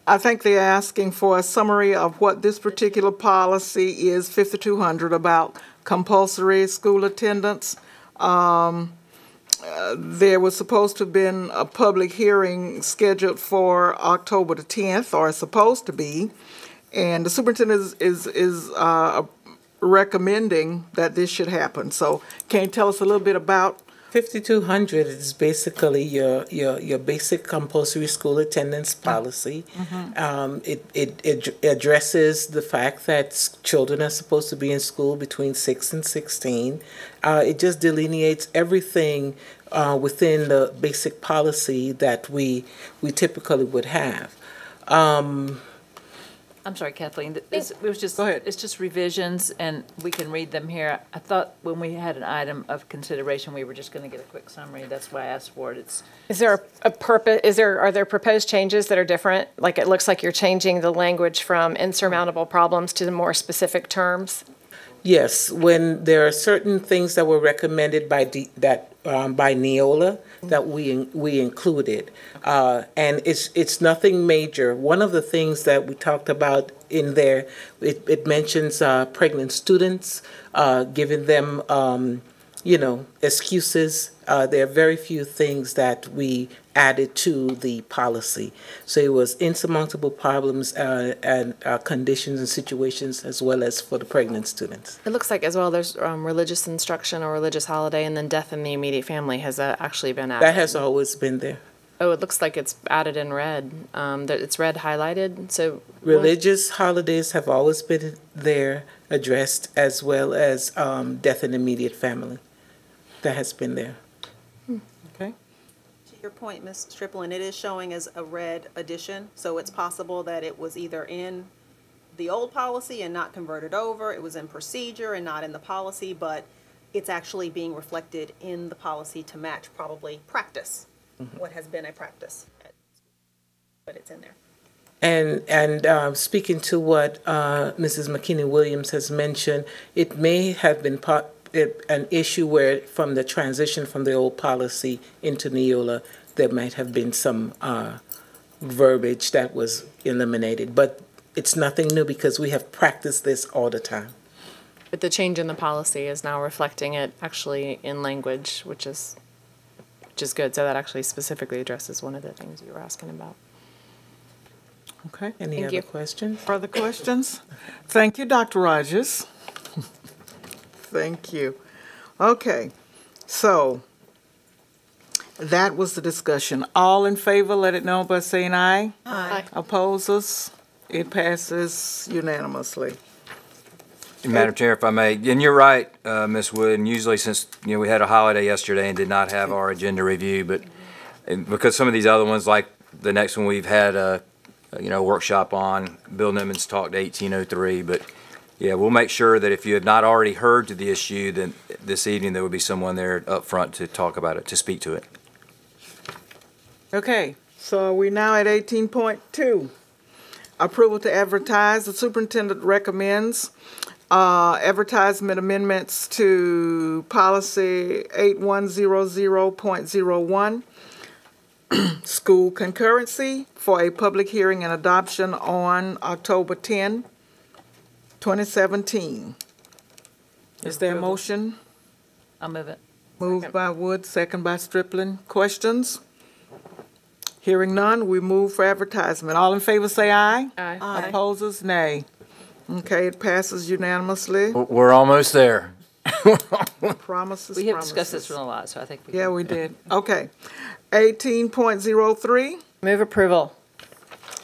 I think they're asking for a summary of what this particular policy is, 5200, about compulsory school attendance. There was supposed to have been a public hearing scheduled for October the 10th, or supposed to be, and the superintendent is recommending that this should happen. So can you tell us a little bit about 5200 is basically your basic compulsory school attendance policy. It addresses the fact that children are supposed to be in school between 6 and 16. It just delineates everything within the basic policy that we typically would have. I'm sorry, Kathleen, it was just, Go ahead. it's just revisions, and we can read them here. I thought when we had an item of consideration, we were just going to get a quick summary. That's why I asked for it. Is there a purpose, are there proposed changes that are different? Like, it looks like you're changing the language from insurmountable problems to the more specific terms? Yes, when there are certain things that were recommended by by Neola that we included, and it's nothing major. One of the things that we talked about in there, it mentions pregnant students, giving them excuses. There are very few things that we added to the policy. So it was insurmountable problems and conditions and situations, as well as for the pregnant students. It looks like as well there's religious instruction or religious holiday, and then death in the immediate family has actually been added. That has always been there. Oh, it looks like it's added in red. It's red highlighted, so. Religious holidays have always been there, addressed, as well as death in the immediate family. That has been there. Okay. To your point, Ms. Striplin, it is showing as a red addition, so it's possible that it was either in the old policy and not converted over, it was in procedure and not in the policy, but it's actually being reflected in the policy to match probably practice, what has been a practice, but it's in there. And speaking to what Mrs. McKinney-Williams has mentioned, it may have been an issue where from the transition from the old policy into Neola, there might have been some verbiage that was eliminated. But it's nothing new because we have practiced this all the time. But the change in the policy is now reflecting it actually in language, which is good. So that actually specifically addresses one of the things you were asking about. Okay. Any other questions? Further questions? Thank you, Dr. Rogers. Thank you. Okay, so that was the discussion. All in favor, let it know by saying aye. Aye. Opposes? It passes unanimously. Madam Chair, if I may, and you're right, Ms. Wood, and usually since, we had a holiday yesterday and did not have our agenda review, but because some of these other ones, like the next one we've had a workshop on, Bill Nimmons talked 1803, but yeah, we'll make sure that if you have not already heard to the issue, then this evening there will be someone there up front to talk about it, to speak to it. Okay, so are we now at 18.2? approval to advertise. The superintendent recommends advertisement amendments to policy 8100.01, school concurrency, for a public hearing and adoption on October 10, 2017. Is there a motion? I'll move it. Moved by Wood, second by Stripling. Questions? Hearing none, we move for advertisement. All in favor say aye. Aye. Opposers, nay. Okay, it passes unanimously. We're almost there. Promises, We have discussed promises. this one a lot, so I think we. Yeah, we did. Okay. 18.03, Move approval.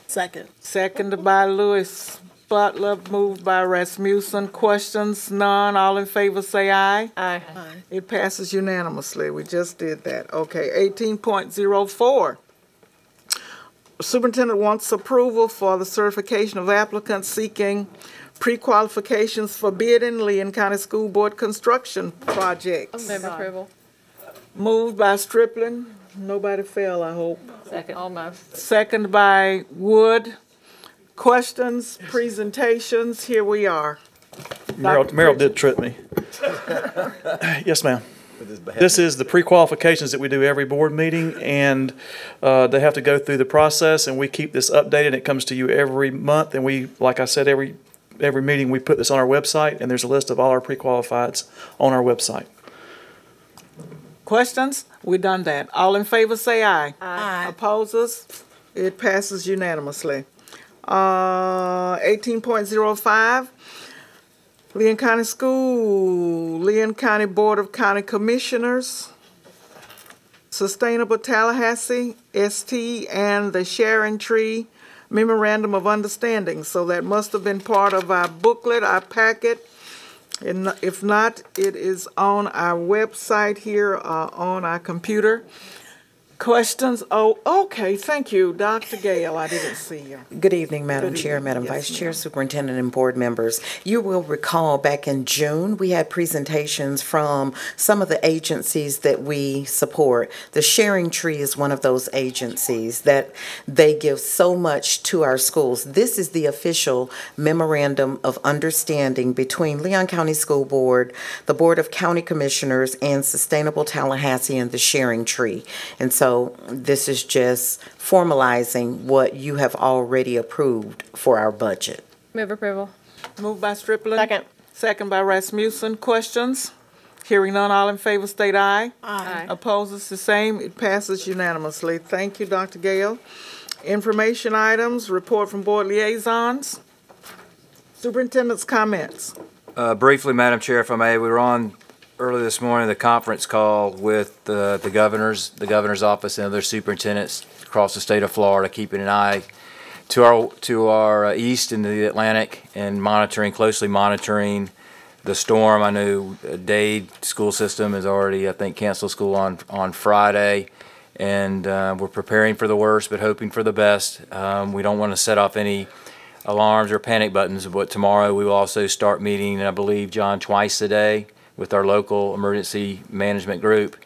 Second. seconded by Lewis Butler, moved by Rasmussen. Questions? None. All in favor say aye. Aye. It passes unanimously. We just did that. Okay, 18.04. Superintendent wants approval for the certification of applicants seeking pre-qualifications for bid in Leon County School Board construction projects. Move approval. Moved by Stripling. Nobody fell, I hope. Second. Almost. Second by Wood. Questions, presentations, here we are. Merrill did trip me. Yes, ma'am. This is the pre-qualifications that we do every board meeting, and they have to go through the process, and we keep this updated. It comes to you every month, and we, like I said, every meeting we put this on our website, and there's a list of all our pre-qualifieds on our website. Questions? We done that. All in favor say aye. Aye. Opposers? It passes unanimously. 18.05, Leon County School, Leon County Board of County Commissioners, Sustainable Tallahassee, ST, and the Sharon Tree Memorandum of Understanding. So that must have been part of our booklet, our packet. And if not, it is on our website here, on our computer. Questions? Oh, okay, thank you. Dr. Gale, I didn't see you. Good evening, Madam Good Chair, evening. Madam Yes, Vice Chair, ma'am. Superintendent, and board members. You will recall back in June, we had presentations from some of the agencies that we support. The Sharing Tree is one of those agencies that they give so much to our schools. This is the official memorandum of understanding between Leon County School Board, the Board of County Commissioners, and Sustainable Tallahassee and the Sharing Tree. And so this is just formalizing what you have already approved for our budget. Move approval. Moved by Stripling. Second. Second by Rasmussen. Questions? Hearing none, all in favor state aye. Aye. Opposers, the same. It passes unanimously. Thank you, Dr. Gale. Information items, report from board liaisons. Superintendent's comments. Briefly, Madam Chair, if I may, we were on early this morning, the conference call with the governor's office and other superintendents across the state of Florida, keeping an eye to our east into the Atlantic and closely monitoring the storm. I know Dade school system has already, I think, canceled school on Friday, and we're preparing for the worst but hoping for the best. We don't want to set off any alarms or panic buttons, but tomorrow we will also start meeting, I believe, John, twice a day with our local emergency management group,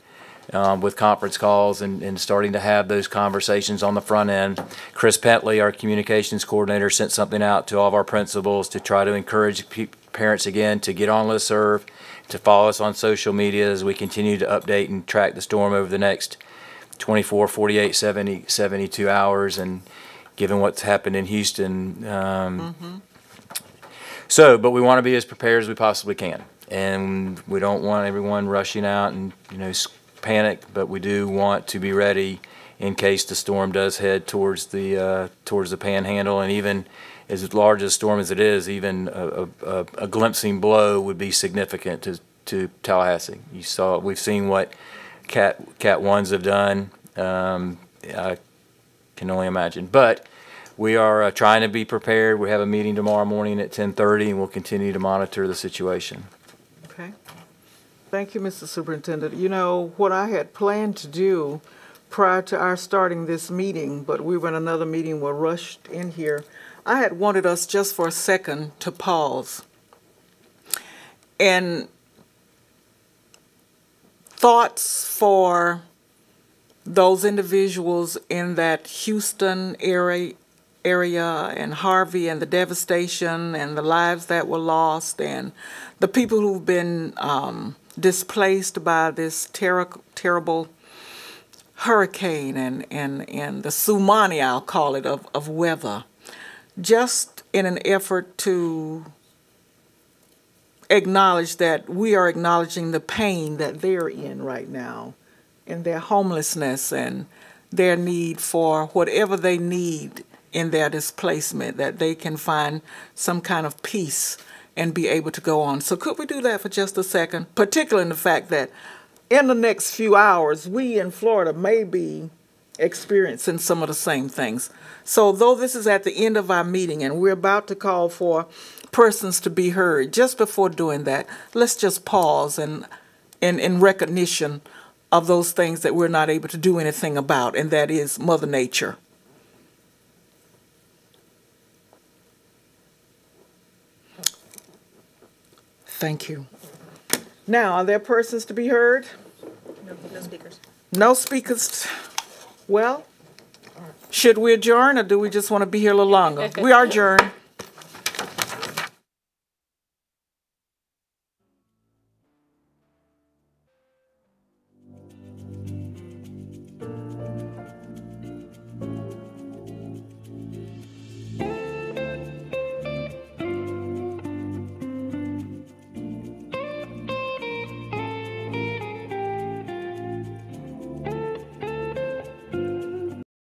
with conference calls and starting to have those conversations on the front end. Chris Pentley, our communications coordinator, sent something out to all of our principals to try to encourage parents again to get on listserv, to follow us on social media as we continue to update and track the storm over the next 24, 48, 72 hours, and given what's happened in Houston. But we want to be as prepared as we possibly can. And we don't want everyone rushing out and, panic, but we do want to be ready in case the storm does head towards the panhandle. And even as large a storm as it is, even a glimpsing blow would be significant to Tallahassee. We've seen what Cat 1s have done. I can only imagine. But we are trying to be prepared. We have a meeting tomorrow morning at 10:30, and we'll continue to monitor the situation. Okay. Thank you, Mr. Superintendent. What I had planned to do prior to our starting this meeting, but we were in another meeting, we're rushed in here. I had wanted us just for a second to pause and thoughts for those individuals in that Houston area area and Harvey and the devastation and the lives that were lost and the people who've been displaced by this terrible hurricane and the tsunami, I'll call it, of weather, just in an effort to acknowledge that we are acknowledging the pain that they're in right now and their homelessness and their need for whatever they need in their displacement, that they can find some kind of peace and be able to go on. So could we do that for just a second, particularly in the fact that in the next few hours, we in Florida may be experiencing some of the same things. So though this is at the end of our meeting and we're about to call for persons to be heard, just before doing that, let's just pause and in recognition of those things that we're not able to do anything about, and that is Mother Nature. Thank you. Now, are there persons to be heard? No speakers. No speakers. Well, should we adjourn or do we just want to be here a little longer? We are adjourned.